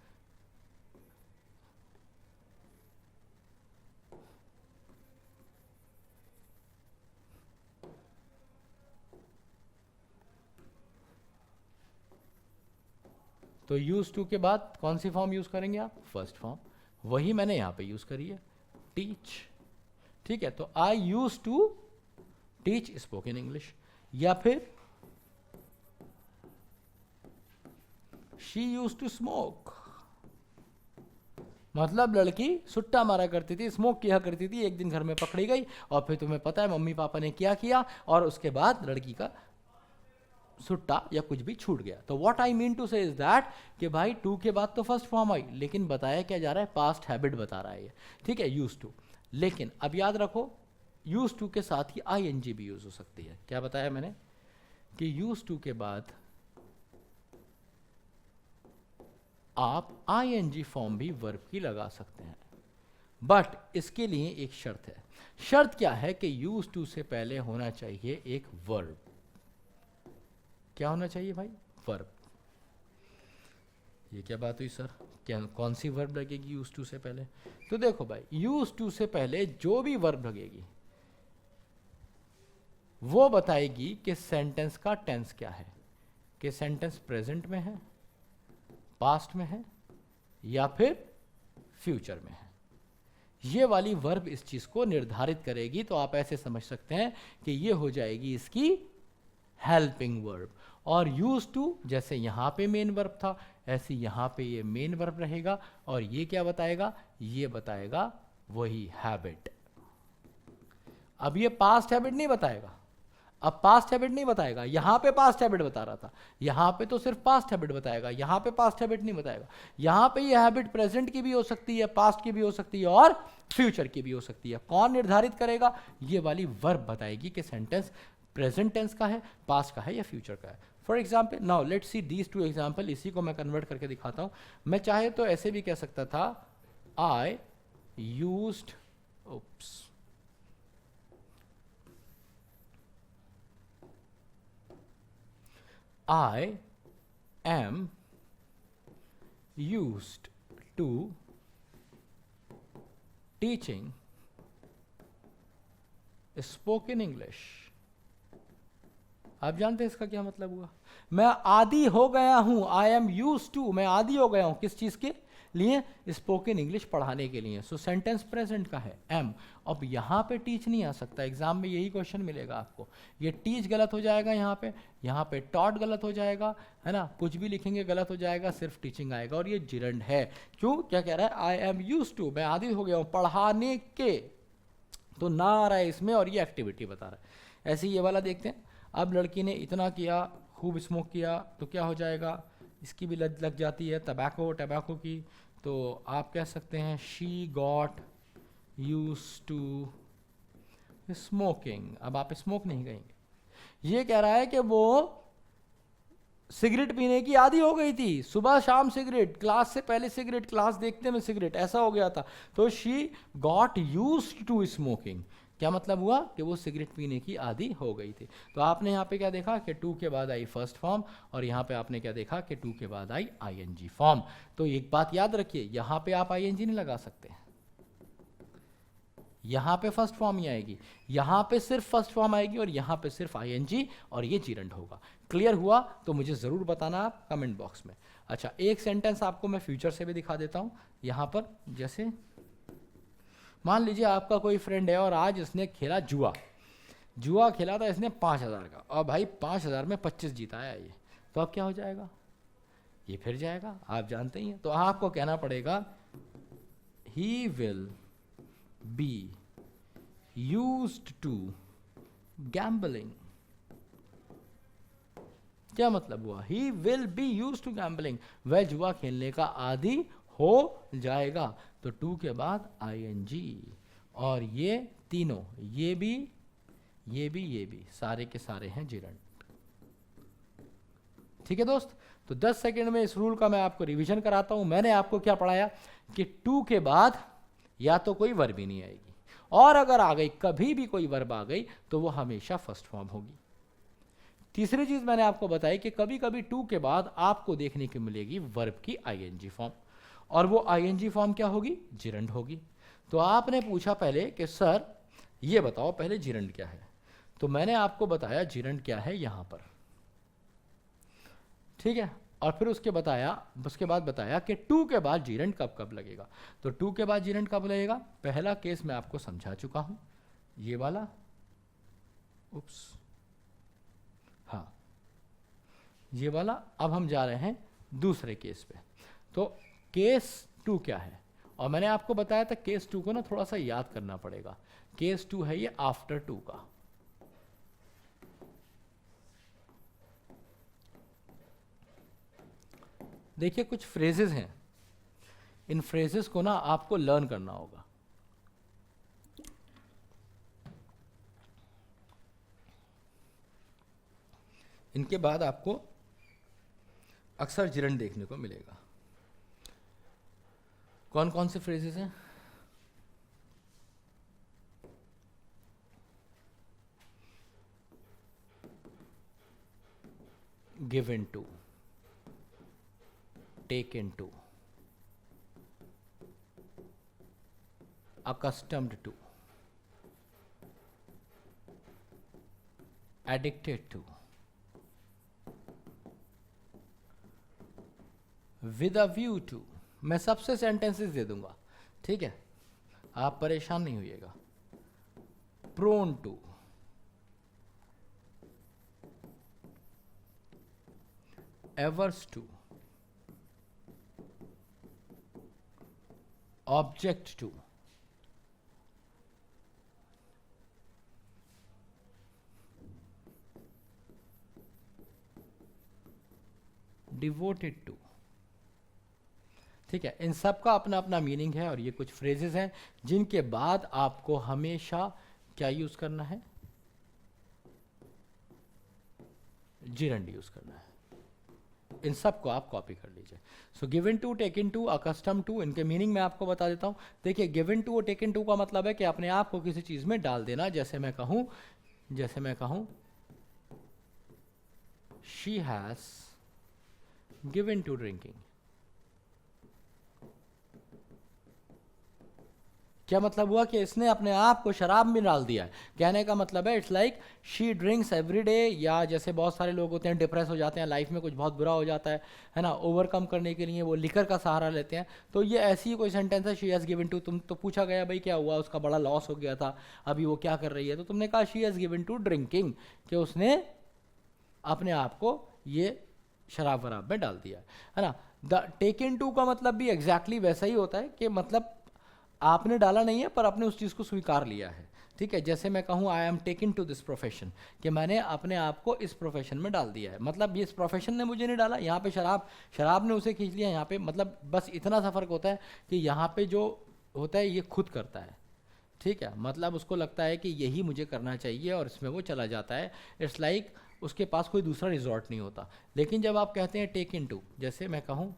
तो यूज टू के बाद कौन सी फॉर्म यूज करेंगे आप? First form. वही मैंने यहां पे यूज करी है, टीच। ठीक है, तो I use to teach spoken English. या फिर शी यूज टू स्मोक, मतलब लड़की सुट्टा मारा करती थी, स्मोक किया करती थी, एक दिन घर में पकड़ी गई, और फिर तुम्हें पता है मम्मी पापा ने क्या किया, और उसके बाद लड़की का सुट्टा या कुछ भी छूट गया। तो व्हाट आई मीन टू से इज दैट कि भाई टू के बाद तो फर्स्ट फॉर्म आई, लेकिन बताया क्या जा रहा है? पास्ट हैबिट बता रहा है ये। ठीक है, यूज टू। लेकिन अब याद रखो, यूज टू के साथ ही आईएनजी भी यूज हो सकती है। क्या बताया मैंने? कि यूज टू के बाद आप आईएनजी फॉर्म भी वर्ब की लगा सकते हैं, बट इसके लिए एक शर्त है। शर्त क्या है? कि यूज टू से पहले होना चाहिए एक वर्ब। क्या होना चाहिए भाई? वर्ब। ये क्या बात हुई सर? क्या कौन सी वर्ब लगेगी यूज टू से पहले? तो देखो भाई, यूज टू से पहले जो भी वर्ब लगेगी वो बताएगी कि सेंटेंस का टेंस क्या है, कि सेंटेंस प्रेजेंट में है, पास्ट में है, या फिर फ्यूचर में है। ये वाली वर्ब इस चीज को निर्धारित करेगी। तो आप ऐसे समझ सकते हैं कि ये हो जाएगी इसकी हेल्पिंग वर्ब। और यूज टू जैसे यहां पे मेन वर्ब था, ऐसे यहां पे ये मेन वर्ब रहेगा, और ये क्या बताएगा? ये बताएगा वही हैबिट। अब ये पास्ट हैबिट नहीं बताएगा, अब पास्ट हैबिट नहीं बताएगा। यहां पे पास्ट हैबिट बता रहा था, यहां पे तो सिर्फ पास्ट हैबिट बताएगा, यहां पे पास्ट हैबिट नहीं बताएगा। यहां पे ये हैबिट प्रेजेंट की भी हो सकती है, पास्ट की भी हो सकती है, और फ्यूचर की भी हो सकती है। कौन निर्धारित करेगा? ये वाली वर्ब बताएगी कि सेंटेंस प्रेजेंट टेंस का है, पास्ट का है या फ्यूचर का है। For example now let's see these two example, इसी को मैं कन्वर्ट करके दिखाता हूँ। मैं चाहे तो ऐसे भी कह सकता था, I used oops I am used to teaching spoken English। आप जानते हैं इसका क्या मतलब हुआ? मैं आदी हो गया हूं, आई एम यूज टू, मैं आदी हो गया हूं किस चीज के लिए? स्पोकन इंग्लिश पढ़ाने के लिए। सो सेंटेंस प्रेजेंट का है एम। अब यहां पे टीच नहीं आ सकता, एग्जाम में यही क्वेश्चन मिलेगा आपको। ये टीच गलत हो जाएगा, यहाँ पे टॉट गलत हो जाएगा, है ना, कुछ भी लिखेंगे गलत हो जाएगा, सिर्फ टीचिंग आएगा। और ये जिरंड है। क्यों? क्या कह रहा है? आई एम यूज टू, मैं आदी हो गया हूं पढ़ाने के, तो ना आ रहा है इसमें, और ये एक्टिविटी बता रहा है। ऐसे ही ये वाला देखते हैं। अब लड़की ने इतना किया, खूब स्मोक किया, तो क्या हो जाएगा? इसकी भी लत लग जाती है टबैको की, तो आप कह सकते हैं she got use to smoking. अब आप स्मोक नहीं कहेंगे। ये कह रहा है कि वो सिगरेट पीने की आदी हो गई थी, सुबह शाम सिगरेट, क्लास से पहले सिगरेट, क्लास देखते में सिगरेट, ऐसा हो गया था। तो she got used to smoking. क्या मतलब हुआ? कि वो सिगरेट पीने की आदी हो गई थी। तो आपने यहाँ पे क्या देखा कि टू के बाद आई फर्स्ट फॉर्म, और यहाँ पे आपने क्या देखा कि टू के बाद आई आईएनजी फॉर्म। तो एक बात याद रखिए, यहाँ पे आप आईएनजी नहीं लगा सकते, यहाँ पे फर्स्ट फॉर्म ही आएगी, यहाँ पे सिर्फ फर्स्ट फॉर्म आएगी, और यहाँ पे सिर्फ आईएनजी, और ये जीरंड होगा। क्लियर हुआ? तो मुझे ज़रूर बताना आप कमेंट बॉक्स में। अच्छा, एक सेंटेंस आपको मैं फ्यूचर से भी दिखा देता हूँ। यहाँ पर जैसे मान लीजिए आपका कोई फ्रेंड है और आज इसने खेला जुआ खेला था इसने 5000 का, और भाई 5000 में 25 जीता है ये, तो अब क्या हो जाएगा? ये फिर जाएगा, आप जानते ही हैं। तो आपको कहना पड़ेगा he will be used to gambling. क्या मतलब हुआ? He will be used to gambling, वह जुआ खेलने का आदी हो जाएगा। तो टू के बाद आईएनजी, और ये तीनों, ये भी सारे के सारे हैं जिरंड। ठीक है दोस्त? तो 10 सेकंड में इस रूल का मैं आपको रिवीजन कराता हूं। मैंने आपको क्या पढ़ाया कि टू के बाद या तो कोई वर्ब ही नहीं आएगी, और अगर आ गई, कभी भी कोई वर्ब आ गई, तो वो हमेशा फर्स्ट फॉर्म होगी। तीसरी चीज मैंने आपको बताई कि कभी कभी टू के बाद आपको देखने को मिलेगी वर्ब की आईएनजी फॉर्म, और वो आईएनजी फॉर्म क्या होगी? जिरंड होगी। तो आपने पूछा पहले कि सर ये बताओ पहले जिरंड क्या है, तो मैंने आपको बताया जिरंड क्या है यहां पर, ठीक है। और फिर उसके बाद बताया कि टू के बाद जिरंड कब कब लगेगा। तो टू के बाद जिरंड कब लगेगा? पहला केस मैं आपको समझा चुका हूं, ये वाला, हाँ ये वाला। अब हम जा रहे हैं दूसरे केस पे। तो केस टू क्या है? और मैंने आपको बताया था केस टू को ना थोड़ा सा याद करना पड़ेगा। केस टू है ये आफ्टर टू का। देखिए कुछ फ्रेजेस हैं, इन फ्रेजेस को ना आपको लर्न करना होगा। इनके बाद आपको अक्सर जिरंड देखने को मिलेगा। कौन कौन से फ्रेजेस हैं? Given to, taken to, accustomed to, addicted to, with a view to। मैं सबसे सेंटेंसेस दे दूंगा, ठीक है, आप परेशान नहीं होइएगा। Prone to, averse to, object to, devoted to. ठीक है, इन सब का अपना अपना मीनिंग है, और ये कुछ फ्रेजेस हैं जिनके बाद आपको हमेशा क्या यूज करना है? जीरेंड यूज करना है। इन सब को आप कॉपी कर लीजिए। So given to, taken to, accustom to, इनके मीनिंग मैं आपको बता देता हूँ। देखिए गिवन टू और टेकन टू का मतलब है कि अपने आप को किसी चीज में डाल देना। जैसे मैं कहूँ she has given to drinking. क्या मतलब हुआ कि इसने अपने आप को शराब में डाल दिया है। कहने का मतलब है it's like she drinks every day. या जैसे बहुत सारे लोग होते हैं डिप्रेस हो जाते हैं, लाइफ में कुछ बहुत बुरा हो जाता है ना, ओवरकम करने के लिए वो लिकर का सहारा लेते हैं। तो ये ऐसी ही कोई सेंटेंस है, शी हैज़ गिवन टू। तुम तो पूछा गया भाई क्या हुआ, उसका बड़ा लॉस हो गया था, अभी वो क्या कर रही है, तो तुमने कहा she has given to drinking, कि उसने अपने आप को ये शराब वराब में डाल दिया है ना। द टेकन टू का मतलब भी एग्जैक्टली वैसा ही होता है कि मतलब आपने डाला नहीं है पर आपने उस चीज़ को स्वीकार लिया है। ठीक है, जैसे मैं कहूँ I am taking to this profession, कि मैंने अपने आप को इस प्रोफेशन में डाल दिया है। मतलब ये इस प्रोफेशन ने मुझे नहीं डाला, यहाँ पे शराब ने उसे खींच लिया। यहाँ पे मतलब बस इतना सा फर्क होता है कि यहाँ पे जो होता है ये खुद करता है। ठीक है, मतलब उसको लगता है कि यही मुझे करना चाहिए और इसमें वो चला जाता है। इट्स लाइक उसके पास कोई दूसरा रिजॉर्ट नहीं होता। लेकिन जब आप कहते हैं टेक इन टू, जैसे मैं कहूँ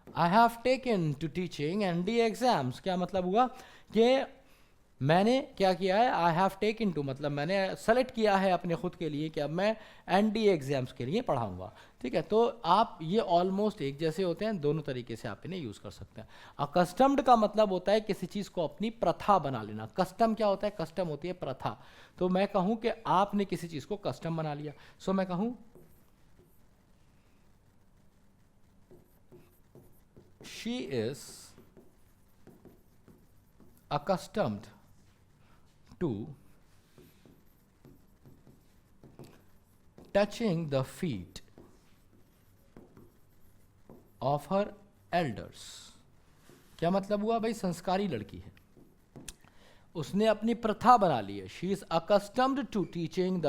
I have taken to teaching and exams. क्या मतलब हुआ कि मैंने क्या किया है, आई हैव टेकन टू मतलब मैंने सेलेक्ट किया है अपने खुद के लिए कि अब मैं एनडी एग्जाम्स के लिए पढ़ाऊंगा। ठीक है, तो आप ये ऑलमोस्ट एक जैसे होते हैं, दोनों तरीके से आप इन्हें यूज कर सकते हैं। अकस्टम्ड का मतलब होता है किसी चीज को अपनी प्रथा बना लेना। कस्टम क्या होता है, कस्टम होती है प्रथा। तो मैं कहूं कि आपने किसी चीज को कस्टम बना लिया। सो मैं कहूं she is accustomed to touching the feet of her elders। क्या मतलब हुआ भाई, संस्कारी लड़की है, उसने अपनी प्रथा बना ली है। She is accustomed to teaching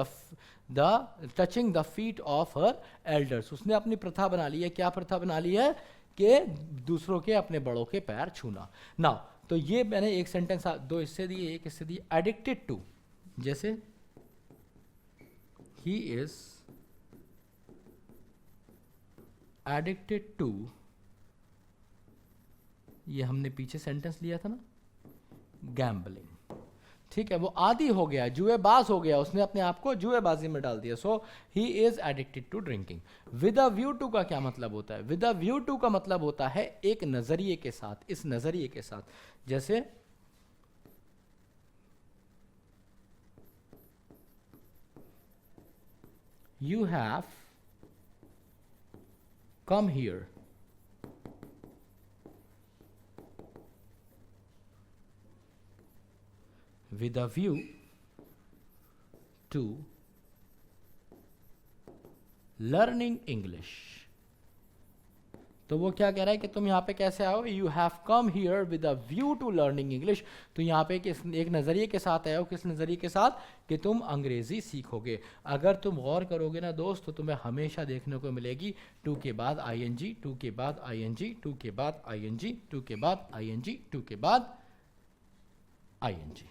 touching the feet of her elders। उसने अपनी प्रथा बना ली है। क्या प्रथा बना ली है कि दूसरों के अपने बड़ों के पैर छूना। नाउ तो ये मैंने एक सेंटेंस दो इससे दिए, एक इससे दिए। एडिक्टेड टू, जैसे ही इज एडिक्टेड टू, ये हमने पीछे सेंटेंस लिया था ना, गैम्बलिंग। ठीक है, वो आदी हो गया, जुएबाज हो गया, उसने अपने आप को जुएबाजी में डाल दिया। So he is addicted to drinking. With a view to का क्या मतलब होता है, विद अ व्यू टू का मतलब होता है एक नजरिए के साथ, इस नजरिए के साथ। जैसे you have come here with a view to learning English। तो वो क्या कह रहा है कि तुम यहाँ पे कैसे आओ, you have come here with a view to learning English. तो यहाँ पे एक नज़रिए के साथ आए हो, किस नज़रिए के साथ, कि तुम अंग्रेज़ी सीखोगे। अगर तुम गौर करोगे ना दोस्त, तो तुम्हें हमेशा देखने को मिलेगी टू के बाद आईएनजी, टू के बाद आईएनजी, टू के बाद आईएनजी, टू के बाद आईएनजी, टू के बाद आईएनजी।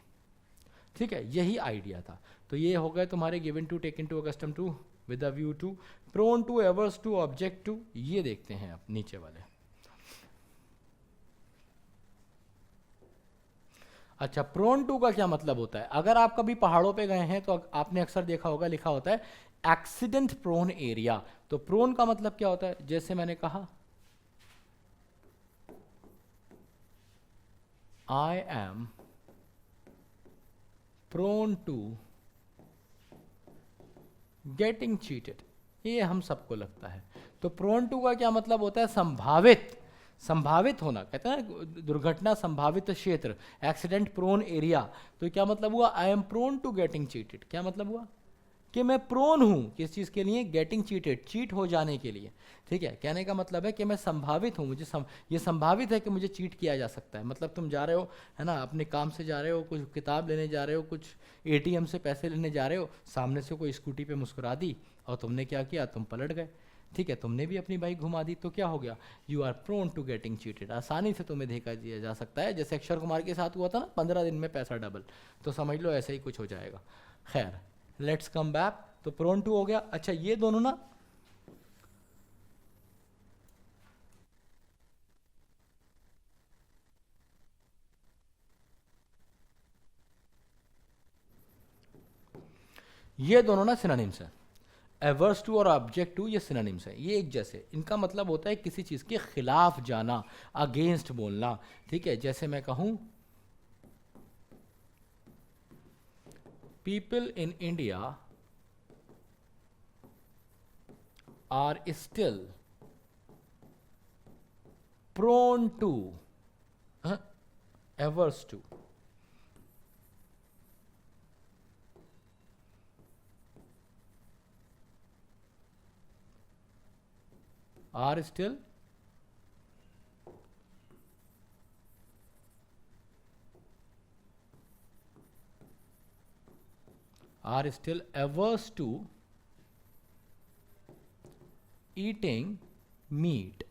ठीक है, यही आइडिया था। तो ये हो गए तुम्हारे given to, taken to, accustom to, with a view to, prone to, averse to, object to. ये देखते हैं अब नीचे वाले। अच्छा, प्रोन टू का क्या मतलब होता है। अगर आप कभी पहाड़ों पे गए हैं तो आपने अक्सर देखा होगा लिखा होता है एक्सीडेंट प्रोन एरिया। तो प्रोन का मतलब क्या होता है, जैसे मैंने कहा I am prone to getting cheated, ये हम सबको लगता है। तो प्रोन टू का क्या मतलब होता है, संभावित होना। कहते हैं दुर्घटना संभावित क्षेत्र, एक्सीडेंट प्रोन एरिया। तो क्या मतलब हुआ, I am prone to getting cheated. क्या मतलब हुआ कि मैं प्रोन हूँ किस चीज़ के लिए, गेटिंग चीटेड, चीट हो जाने के लिए। ठीक है, कहने का मतलब है कि मैं संभावित हूँ, मुझे ये संभावित है कि मुझे चीट किया जा सकता है। मतलब तुम जा रहे हो, है ना, अपने काम से जा रहे हो, कुछ किताब लेने जा रहे हो, कुछ एटीएम से पैसे लेने जा रहे हो, सामने से कोई स्कूटी पे मुस्कुरा दी और तुमने क्या किया, तुम पलट गए। ठीक है, तुमने भी अपनी बाइक घुमा दी, तो क्या हो गया, you are prone to getting cheated, आसानी से तुम्हें धोखा दिया जा सकता है। जैसे अक्षर कुमार के साथ हुआ था ना, 15 दिन में पैसा डबल, तो समझ लो ऐसे ही कुछ हो जाएगा। खैर, लेट्स कम बैक। तो प्रोन टू हो गया। अच्छा, ये दोनों ना सिनोनिम्स है। एवर्स टू और ऑब्जेक्ट टू ये सिनोनिम्स है, ये एक जैसे, इनका मतलब होता है किसी चीज के खिलाफ जाना, अगेंस्ट बोलना। ठीक है, जैसे मैं कहूं people in India are still prone to, averse to, are still averse to eating meat।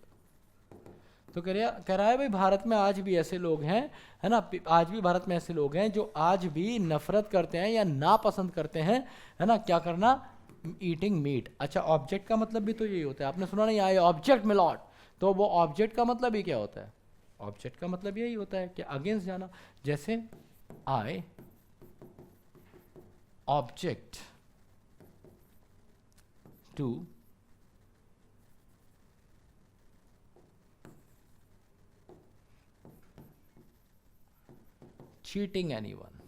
तो कह रहा है भाई भारत में आज भी ऐसे लोग हैं, है ना, आज भी भारत में ऐसे लोग हैं जो आज भी नफरत करते हैं या नापसंद करते हैं, है ना, क्या करना, ईटिंग मीट। अच्छा, ऑब्जेक्ट का मतलब भी तो यही होता है, आपने सुना नहीं, आई ऑब्जेक्ट मिलॉट, तो वो ऑब्जेक्ट का मतलब ही क्या होता है, ऑब्जेक्ट का मतलब यही होता है कि अगेंस्ट जाना। जैसे I object to cheating anyone.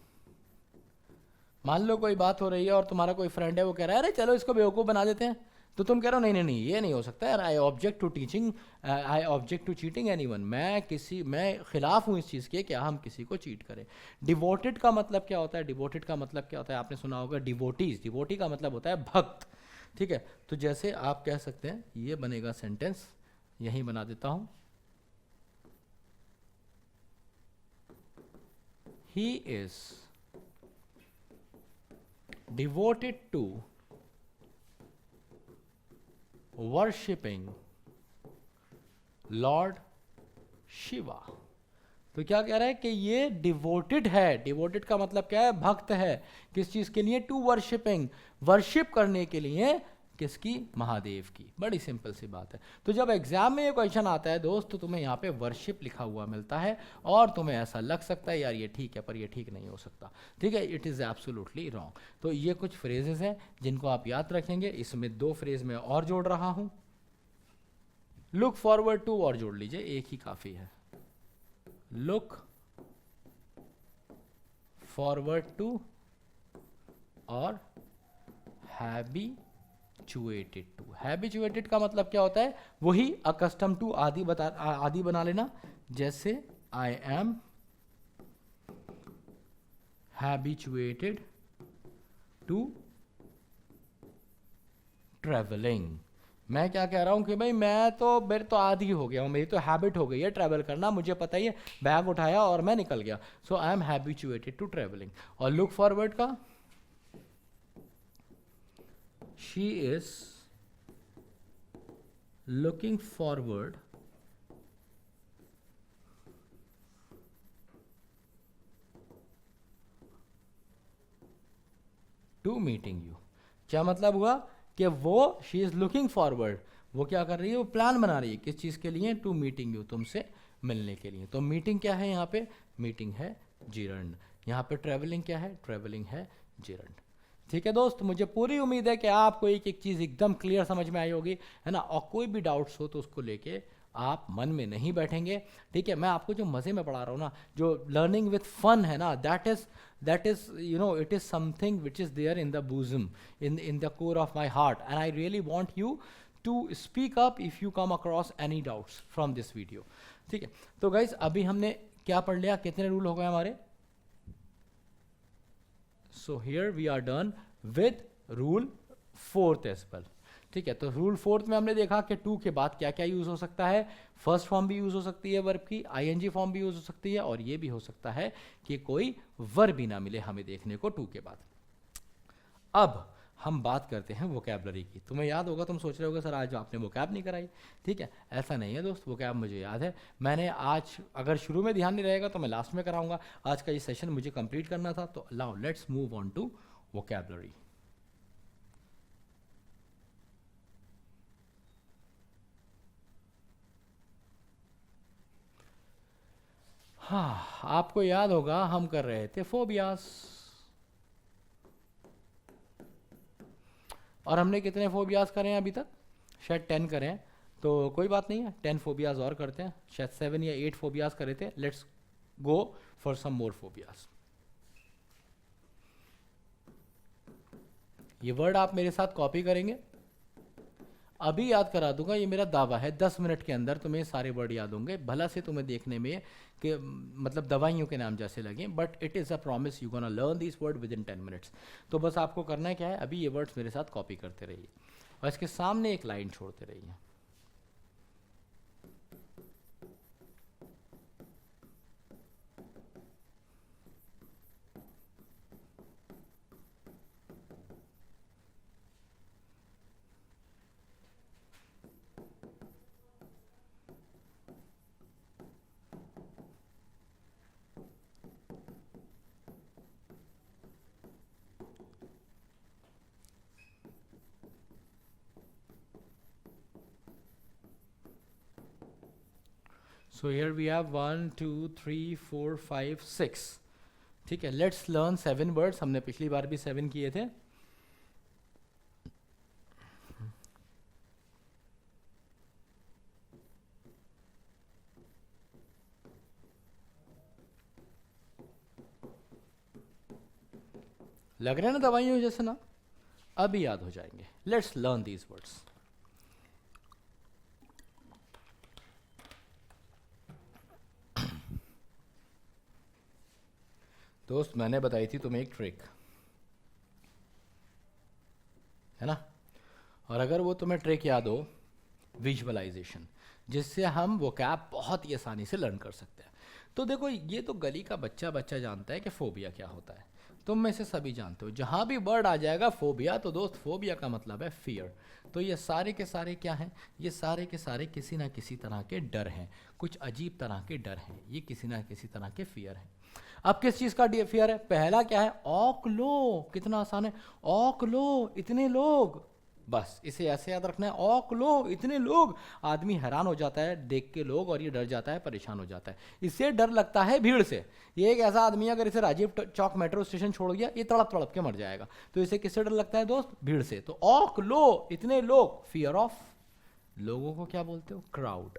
मान लो कोई बात हो रही है और तुम्हारा कोई फ्रेंड है, वो कह रहा है अरे चलो इसको बेवकूफ़ बना देते हैं, तो तुम कह रहे हो नहीं नहीं नहीं ये नहीं हो सकता यार, I object to teaching, I object to cheating anyone, मैं खिलाफ हूँ इस चीज़ के कि हम किसी को चीट करें। डिवोटेड का मतलब क्या होता है, डिवोटेड का मतलब क्या होता है, आपने सुना होगा डिवोटीज, डिवोटी का मतलब होता है भक्त। ठीक है, तो जैसे आप कह सकते हैं, ये बनेगा सेंटेंस, यहीं बना देता हूँ, he is devoted to worshipping Lord Shiva। तो क्या कह रहा है कि ये डिवोटेड है, डिवोटेड का मतलब क्या है, भक्त है, किस चीज के लिए, टू वर्शिपिंग, वर्शिप करने के लिए, किसकी, महादेव की। बड़ी सिंपल सी बात है। तो जब एग्जाम में ये क्वेश्चन आता है दोस्त, तो तुम्हें यहाँ पे वर्शिप लिखा हुआ मिलता है और तुम्हें ऐसा लग सकता है यार ये ठीक है, पर ये ठीक नहीं हो सकता। ठीक है, इट इज़ एब्सोल्युटली रॉन्ग। तो ये कुछ फ्रेजेस हैं जिनको आप याद रखेंगे। इसमें 2 फ्रेज में और जोड़ रहा हूँ, लुक फॉरवर्ड टू और जोड़ लीजिए, एक ही काफ़ी है, लुक फॉरवर्ड टू और हैबिचुएटेड टू। हैबिचुएटेड का मतलब क्या होता है, वही अकस्टम टू, आदि बना लेना। जैसे I am habituated to travelling. मैं क्या कह रहा हूं कि भाई मेरे तो आदी हो गया हूं, मेरी तो हैबिट हो गई है ट्रैवल करना, मुझे पता ही है, बैग उठाया और मैं निकल गया, so I am habituated to travelling. और लुक फॉरवर्ड का, she is looking forward to meeting you। क्या मतलब हुआ कि वो she is looking forward, वो क्या कर रही है, वो प्लान बना रही है, किस चीज़ के लिए, to meeting you, तुमसे मिलने के लिए। तो मीटिंग क्या है यहाँ पे, मीटिंग है जिरंड। यहाँ पे ट्रेवलिंग क्या है, ट्रेवलिंग है जिरंड। ठीक है दोस्त, मुझे पूरी उम्मीद है कि आपको एक एक चीज़ एकदम क्लियर समझ में आई होगी, है ना, और कोई भी डाउट्स हो तो उसको लेके आप मन में नहीं बैठेंगे। ठीक है, मैं आपको जो मज़े में पढ़ा रहा हूँ ना, जो लर्निंग विथ फन है ना, that is you know it is something which is there in the bosom, in the core of my heart, and I really want you to speak up if you come across any doubts from this video. ठीक है, तो guys अभी हमने क्या पढ़ लिया, कितने rule हो गए हमारे, so here we are done with rule fourth as well. ठीक है, तो रूल फोर्थ में हमने देखा कि टू के बाद क्या क्या यूज़ हो सकता है। फर्स्ट फॉर्म भी यूज़ हो सकती है वर्ब की, आईएनजी फॉर्म भी यूज़ हो सकती है, और ये भी हो सकता है कि कोई वर्ब भी ना मिले हमें देखने को टू के बाद। अब हम बात करते हैं वोकैबलरी की। तुम्हें याद होगा, तुम सोच रहे होगे सर आज आपने वोकैब नहीं कराई। ठीक है, ऐसा नहीं है दोस्त, वोकैब मुझे याद है। मैंने आज, अगर शुरू में ध्यान नहीं रहेगा तो मैं लास्ट में कराऊंगा। आज का ये सेशन मुझे कंप्लीट करना था, तो now let's move on to vocabulary. हाँ, आपको याद होगा हम कर रहे थे फोबियास, और हमने कितने फोबियास करे हैं अभी तक? शायद 10 करें हैं, तो कोई बात नहीं है, 10 फोबियास और करते हैं। शायद 7 या 8 फोबियास करे थे। Let's go for some more phobias. ये वर्ड आप मेरे साथ कॉपी करेंगे, अभी याद करा दूंगा, ये मेरा दावा है 10 मिनट के अंदर तुम्हें सारे वर्ड याद होंगे। भला से तुम्हें देखने में कि मतलब दवाइयों के नाम जैसे लगे, but it is a promise, you gonna learn this word with in 10 minutes. तो बस आपको करना है क्या है, अभी ये वर्ड्स मेरे साथ कॉपी करते रहिए और इसके सामने एक लाइन छोड़ते रहिए। So here we have 1 2 3 4 5 6। ठीक है, लेट्स लर्न 7 वर्ड्स। हमने पिछली बार भी 7 किए थे। लग रहे हैं ना दवाइयों जैसे ना, अभी याद हो जाएंगे। Let's learn these words. दोस्त मैंने बताई थी तुम्हें एक ट्रिक, है ना, और अगर वो तुम्हें ट्रिक याद हो, विजुअलाइजेशन, जिससे हम वोकैब बहुत ही आसानी से लर्न कर सकते हैं। तो देखो, ये तो गली का बच्चा बच्चा जानता है कि फोबिया क्या होता है। तुम में से सभी जानते हो, जहाँ भी वर्ड आ जाएगा फोबिया, तो दोस्त फोबिया का मतलब है फियर। तो ये सारे के सारे क्या हैं? ये सारे के सारे किसी ना किसी तरह के डर हैं, कुछ अजीब तरह के डर हैं, ये किसी ना किसी तरह के फियर हैं। अब किस चीज़ का फियर है? पहला क्या है? औक लो। कितना आसान है, औक लो, इतने लोग। बस इसे ऐसे याद रखना है, औक लो, इतने लोग। आदमी हैरान हो जाता है देख के लोग, और ये डर जाता है, परेशान हो जाता है। इससे डर लगता है भीड़ से। ये एक ऐसा आदमी है, अगर इसे राजीव चौक मेट्रो स्टेशन छोड़ गया, ये तड़प तड़प के मर जाएगा। तो इसे किससे डर लगता है दोस्त? भीड़ से। तो औक लो, इतने लोग, फियर ऑफ। लोगों को क्या बोलते हो? क्राउड।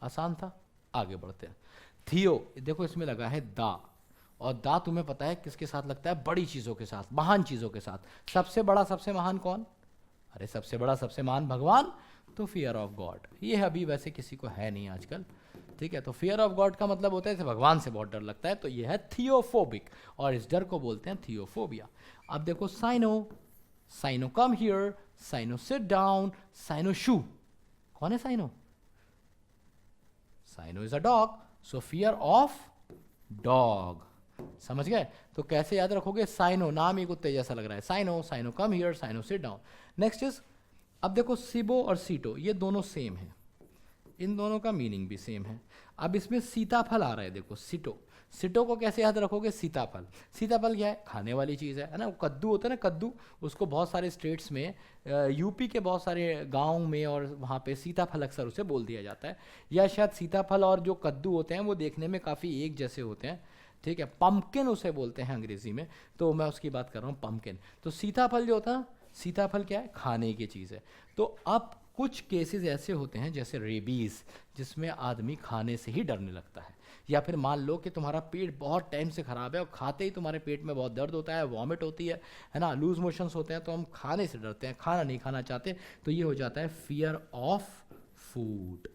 आसान था, आगे बढ़ते हैं। थियो, देखो इसमें लगा है दा, और दा तुम्हें पता है किसके साथ लगता है? बड़ी चीज़ों के साथ, महान चीज़ों के साथ। सबसे बड़ा सबसे महान कौन? अरे सबसे बड़ा सबसे महान भगवान। तो फियर ऑफ गॉड, ये अभी वैसे किसी को है नहीं आजकल। ठीक है, तो फियर ऑफ गॉड का मतलब होता है इसे भगवान से बहुत डर लगता है, तो ये है थियोफोबिक, और इस डर को बोलते हैं थियोफोबिया। अब देखो Cyno, cyano come here, cyano sit down, Cyno shoo. कौन है cyano? Cyno is a dog, so fear of dog. समझ गए? तो कैसे याद रखोगे? साइनो, नाम ही कुत्ते जैसा लग रहा है। Cyano, cyano come here, cyano sit down. Next is, अब देखो सिबो और सीटो, ये दोनों सेम है, इन दोनों का मीनिंग भी सेम है। अब इसमें सीताफल आ रहा है, देखो सिटो। सिटो को कैसे याद रखोगे? सीताफल। सीताफल क्या है? खाने वाली चीज़ है ना। वो कद्दू होता है ना, कद्दू, उसको बहुत सारे स्टेट्स में, यूपी के बहुत सारे गाँव में और वहाँ पे सीताफल अक्सर उसे बोल दिया जाता है। या शायद सीताफल और जो कद्दू होते हैं वो देखने में काफ़ी एक जैसे होते हैं। ठीक है, पम्पकिन उसे बोलते हैं अंग्रेजी में, तो मैं उसकी बात कर रहा हूँ, पम्पकिन। तो सीताफल जो होता है, सीताफल क्या है? खाने की चीज़ है। तो अब कुछ केसेस ऐसे होते हैं जैसे रेबीज़, जिसमें आदमी खाने से ही डरने लगता है। या फिर मान लो कि तुम्हारा पेट बहुत टाइम से ख़राब है और खाते ही तुम्हारे पेट में बहुत दर्द होता है, वॉमिट होती है ना, लूज मोशंस होते हैं, तो हम खाने से डरते हैं, खाना नहीं खाना चाहते। तो ये हो जाता है फियर ऑफ फूड।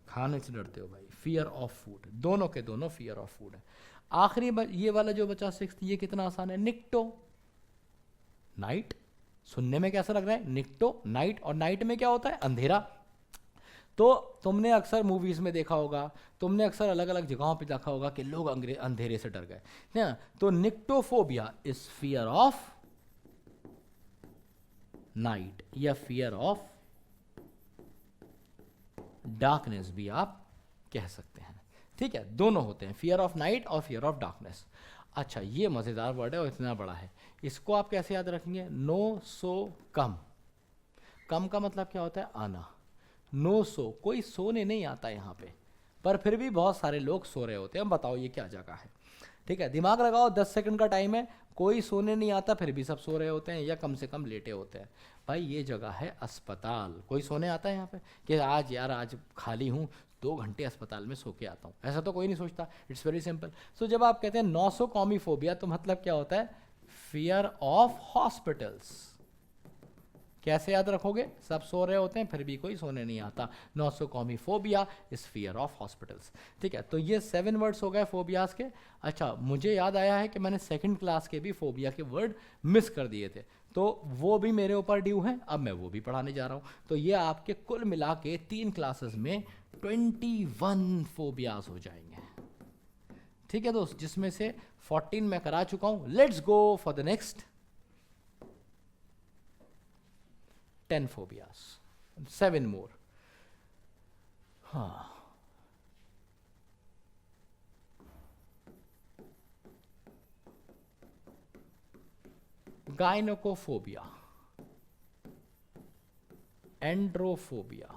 खाने से डरते हो भाई, फियर ऑफ फूड। दोनों के दोनों फियर ऑफ फूड है। आखिरी ये वाला जो बचा 6th, ये कितना आसान है, निक्टो। नाइट, सुनने में कैसा लग रहा है, निक्टो, नाइट, और नाइट में क्या होता है, अंधेरा। तो तुमने अक्सर मूवीज में देखा होगा, तुमने अक्सर अलग अलग जगहों पे देखा होगा कि लोग अंधेरे से डर गए ना। तो nyctophobia is fear of night या फियर ऑफ डार्कनेस भी आप कह सकते हैं। ठीक है, दोनों होते हैं, फियर ऑफ नाइट और फियर ऑफ डार्कनेस। अच्छा, ये मजेदार वर्ड है और इतना बड़ा है, इसको आप कैसे याद रखेंगे, नो सो कम। कम का मतलब क्या होता है, आना। नो सो, कोई सोने नहीं आता यहाँ पे, पर फिर भी बहुत सारे लोग सो रहे होते हैं। बताओ ये क्या जगह है। ठीक है, दिमाग लगाओ, 10 सेकंड का टाइम है, कोई सोने नहीं आता फिर भी सब सो रहे होते हैं या कम से कम लेटे होते हैं। भाई ये जगह है अस्पताल। कोई सोने आता है यहाँ पे कि आज यार आज खाली हूँ, 2 घंटे अस्पताल में सो के आता हूँ, ऐसा तो कोई नहीं सोचता। It's very simple. सो जब आप कहते हैं नोसोकॉमीफोबिया तो मतलब क्या होता है, फियर ऑफ हॉस्पिटल्स। कैसे याद रखोगे, सब सो रहे होते हैं फिर भी कोई सोने नहीं आता। नोसोकॉमीफोबिया इज फियर ऑफ हॉस्पिटल्स। ठीक है, तो ये 7 वर्ड्स हो गए फोबियाज के। अच्छा, मुझे याद आया है कि मैंने 2nd क्लास के भी फोबिया के वर्ड मिस कर दिए थे, तो वो भी मेरे ऊपर ड्यू हैं, अब मैं वो भी पढ़ाने जा रहा हूँ। तो ये आपके कुल मिला के 3 क्लासेस में 21 फोबियाज हो जाएंगे। ठीक है दोस्त, जिसमें से 14 मैं करा चुका हूँ। Let's go for the next 10 phobias, 7 more. हाँ, gynecophobia, androphobia,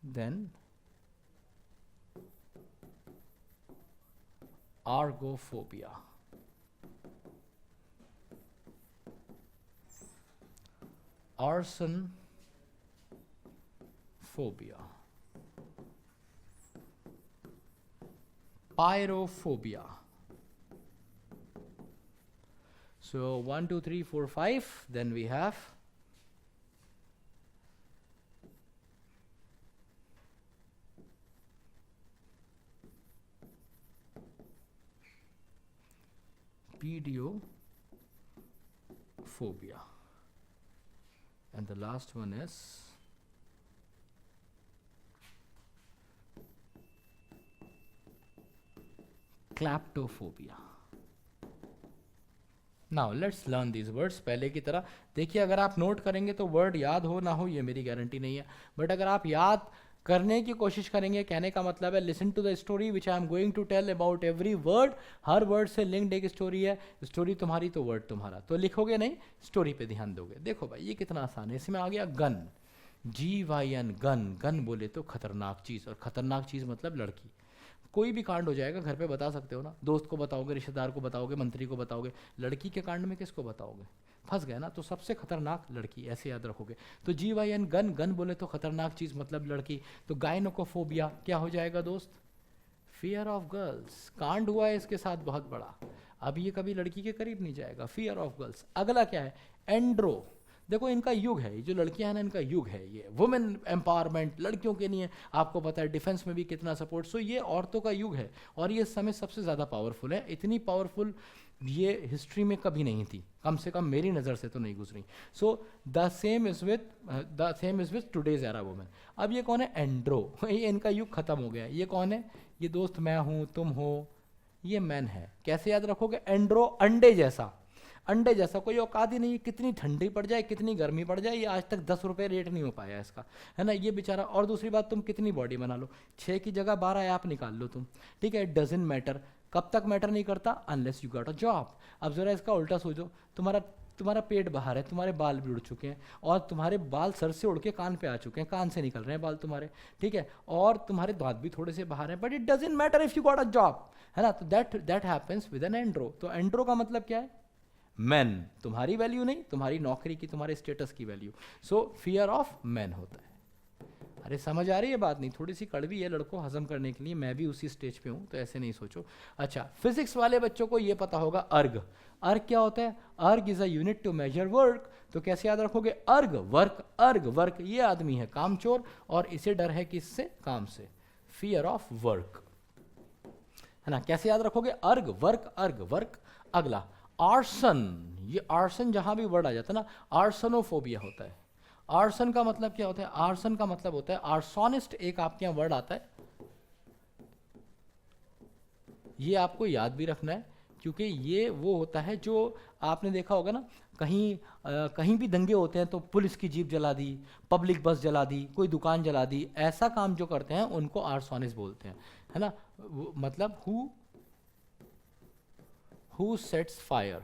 then argophobia, arson phobia, pyrophobia. So 1 2 3 4 5, then we have pediophobia, and the last one is claptophobia. Now let's learn these words. पहले की तरह देखिए, अगर आप नोट करेंगे तो word याद हो ना हो ये मेरी गारंटी नहीं है, बट अगर आप याद करने की कोशिश करेंगे, कहने का मतलब है listen to the story which I am going to tell about every word. हर वर्ड से लिंक्ड एक स्टोरी है, स्टोरी तुम्हारी तो वर्ड तुम्हारा, तो लिखोगे नहीं, स्टोरी पे ध्यान दोगे। देखो भाई ये कितना आसान है। इसमें आ गया गन, GYN, गन। गन बोले तो खतरनाक चीज़, और खतरनाक चीज़ मतलब लड़की। कोई भी कांड हो जाएगा घर पे बता सकते हो ना, दोस्त को बताओगे, रिश्तेदार को बताओगे, मंत्री को बताओगे, लड़की के कांड में किसको बताओगे, फंस गए ना। तो सबसे खतरनाक लड़की, ऐसे याद रखोगे। तो GYN, गन। गन बोले तो खतरनाक चीज़ मतलब लड़की। तो गायनोकोफोबिया क्या हो जाएगा दोस्त, फियर ऑफ गर्ल्स। कांड हुआ है इसके साथ बहुत बड़ा, अब ये कभी लड़की के करीब नहीं जाएगा, फियर ऑफ गर्ल्स। अगला क्या है, एंड्रो। देखो इनका युग है, ये जो लड़कियां हैं ना इनका युग है, ये वुमेन एम्पावरमेंट, लड़कियों के लिए आपको पता है डिफेंस में भी कितना सपोर्ट। सो ये औरतों का युग है और ये इस समय सबसे ज़्यादा पावरफुल है। इतनी पावरफुल ये हिस्ट्री में कभी नहीं थी, कम से कम मेरी नज़र से तो नहीं गुजरी। So the same is with today's era women. अब ये कौन है, एंड्रो। ये इनका युग खत्म हो गया। ये कौन है, ये दोस्त मैं हूँ, तुम हो, ये मैन है। कैसे याद रखोगे, एंड्रो अंडे जैसा। अंडे जैसा कोई औकात ही नहीं, कितनी ठंडी पड़ जाए, कितनी गर्मी पड़ जाए, ये आज तक 10 रुपये रेट नहीं हो पाया इसका, है ना, ये बेचारा। और दूसरी बात, तुम कितनी बॉडी बना लो, 6 की जगह 12 ऐप निकाल लो तुम, ठीक है, डजंट मैटर। कब तक मैटर नहीं करता, unless you got a job. अब जरा इसका उल्टा सोचो, तुम्हारा पेट बाहर है, तुम्हारे बाल भी उड़ चुके हैं, और तुम्हारे बाल सर से उड़ के कान पे आ चुके हैं, कान से निकल रहे हैं बाल तुम्हारे, ठीक है, और तुम्हारे दांत भी थोड़े से बाहर हैं, but it doesn't matter if you got a job, है ना। तो that happens with an andro. तो एंड्रो का मतलब क्या है, मैन। तुम्हारी वैल्यू नहीं, तुम्हारी नौकरी की, तुम्हारे स्टेटस की value. So fear of man होता है। अरे समझ आ रही है बात, नहीं थोड़ी सी कड़वी है लड़कों हजम करने के लिए, मैं भी उसी स्टेज पे हूँ तो ऐसे नहीं सोचो। अच्छा, फिजिक्स वाले बच्चों को ये पता होगा, अर्ग। अर्ग क्या होता है, erg is a unit to measure work. तो कैसे याद रखोगे, अर्ग वर्क, अर्ग वर्क। ये आदमी है कामचोर और इसे डर है किससे, काम से, फियर ऑफ वर्क, है ना। कैसे याद रखोगे, अर्ग वर्क, अर्ग वर्क। अगला आर्सन, ये आर्सन जहां भी वर्ड आ जाता है ना, आर्सनोफोबिया होता है। आर्सन का मतलब क्या होता है? आर्सन का मतलब होता है आर्सोनिस्ट, एक आपके यहाँ वर्ड आता है, ये आपको याद भी रखना है, क्योंकि ये वो होता है जो आपने देखा होगा ना, कहीं भी दंगे होते हैं तो पुलिस की जीप जला दी, पब्लिक बस जला दी, कोई दुकान जला दी, ऐसा काम जो करते हैं उनको आर्सोनिस्ट बोलते हैं, है ना। मतलब हु सेट्स फायर,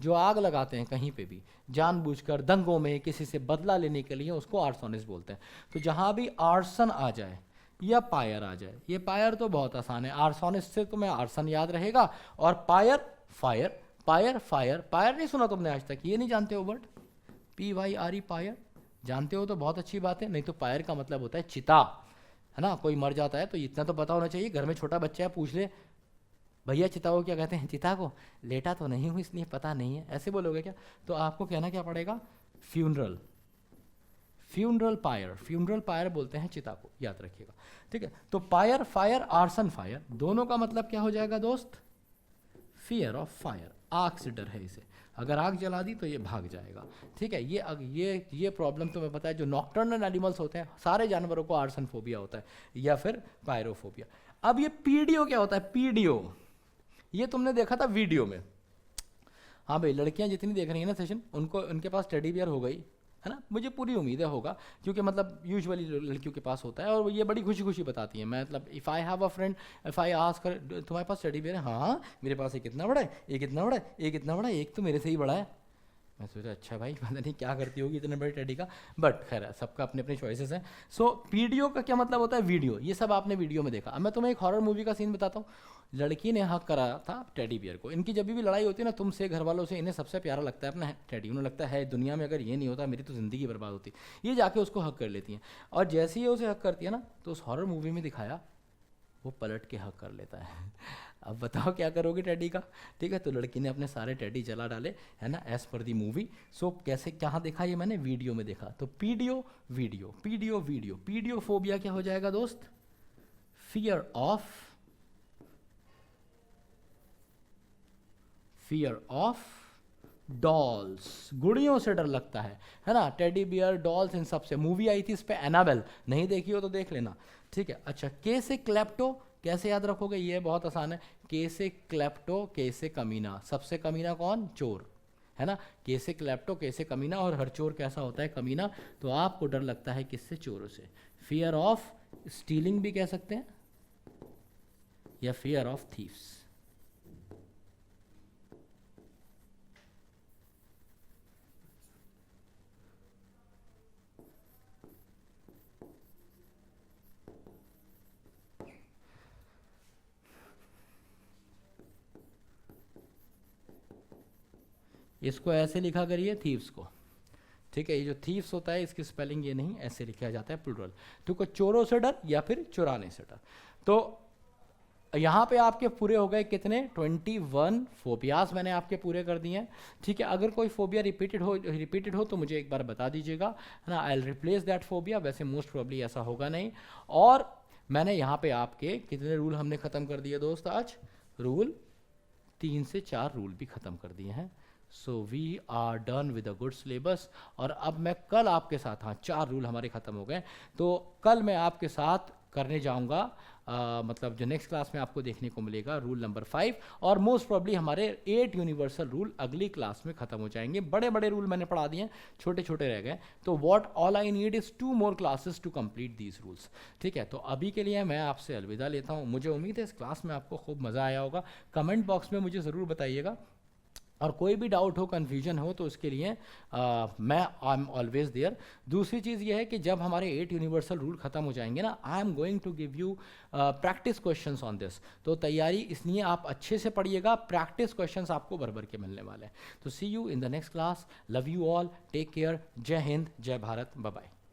जो आग लगाते हैं कहीं पे भी जानबूझकर दंगों में किसी से बदला लेने के लिए, उसको आर्सोनिस्ट बोलते हैं। तो जहां भी आर्सन आ जाए या पायर आ जाए, ये पायर तो बहुत आसान है, आर्सोनिस्ट से तुम्हें आर्सन याद रहेगा, और pyre fire, pyre fire, pyre नहीं सुना तुमने आज तक, ये नहीं जानते हो वर्ड, PYRE पायर, जानते हो तो बहुत अच्छी बात है, नहीं तो पायर का मतलब होता है चिता, है ना। कोई मर जाता है तो इतना तो पता होना चाहिए, घर में छोटा बच्चा है पूछ ले भैया चिता को क्या कहते हैं? चिता को, लेटा तो नहीं हूँ इसलिए पता नहीं है, ऐसे बोलोगे क्या? तो आपको कहना क्या पड़ेगा? Funeral, funeral pyre, funeral pyre बोलते हैं चिता को, याद रखिएगा, ठीक है। तो पायर फायर, आर्सन फायर, दोनों का मतलब क्या हो जाएगा दोस्त? फियर ऑफ फायर, आग से डर है इसे, अगर आग जला दी तो ये भाग जाएगा, ठीक है। ये प्रॉब्लम तुम्हें पता है, जो नॉक्टर्नल एनिमल्स होते हैं सारे जानवरों को आर्सन फोबिया होता है, या फिर पायरोफोबिया। अब ये पीडियो क्या होता है? पीडियो ये तुमने देखा था वीडियो में, हाँ भाई लड़कियां जितनी देख रही हैं ना सेशन, उनको उनके पास टेडी बियर हो गई है ना, मुझे पूरी उम्मीद है होगा, क्योंकि मतलब यूजुअली लड़कियों के पास होता है, और ये बड़ी खुशी खुशी बताती हैं। मतलब if I have a friend, if I ask कर तुम्हारे पास टेडी बियर है? हाँ मेरे पास एक कितना बड़ा है, एक कितना बड़ा है, एक कितना बड़ा है, एक तो मेरे से ही बड़ा है। मैं सोचा अच्छा भाई पता नहीं क्या करती होगी इतने बड़े टेडी का, बट खैर सबका अपने अपने चॉइसेस हैं। सो पीडियो का क्या मतलब होता है? वीडियो, ये सब आपने वीडियो में देखा। अब मैं तुम्हें एक हॉरर मूवी का सीन बताता हूँ। लड़की ने हक करा था टेडी बियर को, इनकी जब भी लड़ाई होती है ना तुमसे, घर वालों से, इन्हें सबसे प्यारा लगता है अपना टेडी, उन्हें लगता है दुनिया में अगर ये नहीं होता मेरी तो ज़िंदगी बर्बाद होती। ये जाके उसको हक कर लेती हैं, और जैसे ही उसे हक करती है ना, तो उस हॉरर मूवी में दिखाया वो पलट के हक कर लेता है। अब बताओ क्या करोगे टेडी का, ठीक है। तो लड़की ने अपने सारे टेडी जला डाले, है ना, एज पर दी मूवी। सो कैसे, कहाँ देखा ये मैंने? वीडियो में देखा। तो पीडियो वीडियो, पीडियो वीडियो, पीडियो फोबिया क्या हो जाएगा दोस्त? फियर ऑफ डॉल्स, गुड़ियों से डर लगता है ना। टेडी बियर, डॉल्स, इन सब से। मूवी आई थी इस पे एनाबेल, नहीं देखी हो तो देख लेना, ठीक है। अच्छा, के से क्लेप्टो कैसे याद रखोगे? ये बहुत आसान है। के से क्लेप्टो, के से कमीना, सबसे कमीना कौन? चोर, है ना। के से क्लेप्टो, के से कमीना, और हर चोर कैसा होता है? कमीना। तो आपको डर लगता है किससे? चोरों से। फियर ऑफ स्टीलिंग भी कह सकते हैं, या फियर ऑफ थीव्स। इसको ऐसे लिखा करिए थीव्स को, ठीक है। ये जो थीव्स होता है इसकी स्पेलिंग ये नहीं, ऐसे लिखा जाता है प्लूरल। तो चोरों से डर या फिर चुराने से डर। तो यहाँ पे आपके पूरे हो गए कितने? 21 फोबियाज मैंने आपके पूरे कर दिए हैं, ठीक है। अगर कोई फोबिया रिपीटेड हो तो मुझे एक बार बता दीजिएगा, है ना। I will replace that phobia. वैसे मोस्ट प्रोबेबली ऐसा होगा नहीं। और मैंने यहाँ पे आपके कितने रूल हमने ख़त्म कर दिए दोस्त आज? रूल 3 से 4 रूल भी ख़त्म कर दिए हैं। So we are done with a good syllabus. और अब मैं कल आपके साथ, हाँ 4 रूल हमारे ख़त्म हो गए, तो कल मैं आपके साथ करने जाऊंगा मतलब जो नेक्स्ट क्लास में आपको देखने को मिलेगा रूल नंबर 5, और मोस्ट प्रॉब्ली हमारे 8 यूनिवर्सल रूल अगली क्लास में खत्म हो जाएंगे। बड़े बड़े रूल मैंने पढ़ा दिए हैं, छोटे छोटे रह गए। तो what all I need is 2 more classes to complete these rules, ठीक है। तो अभी के लिए मैं आपसे अलविदा लेता हूँ। मुझे उम्मीद है इस क्लास में आपको खूब मज़ा आया होगा। कमेंट बॉक्स में मुझे ज़रूर बताइएगा, और कोई भी डाउट हो, कन्फ्यूजन हो, तो उसके लिए मैं आई एम ऑलवेज देयर। दूसरी चीज़ ये है कि जब हमारे 8 यूनिवर्सल रूल खत्म हो जाएंगे ना, I am going to give you practice questions on this. तो तैयारी इसलिए आप अच्छे से पढ़िएगा, प्रैक्टिस क्वेश्चंस आपको भर भर के मिलने वाले हैं। तो see you in the next class. Love you all, take care, जय हिंद, जय भारत, बाय बाय।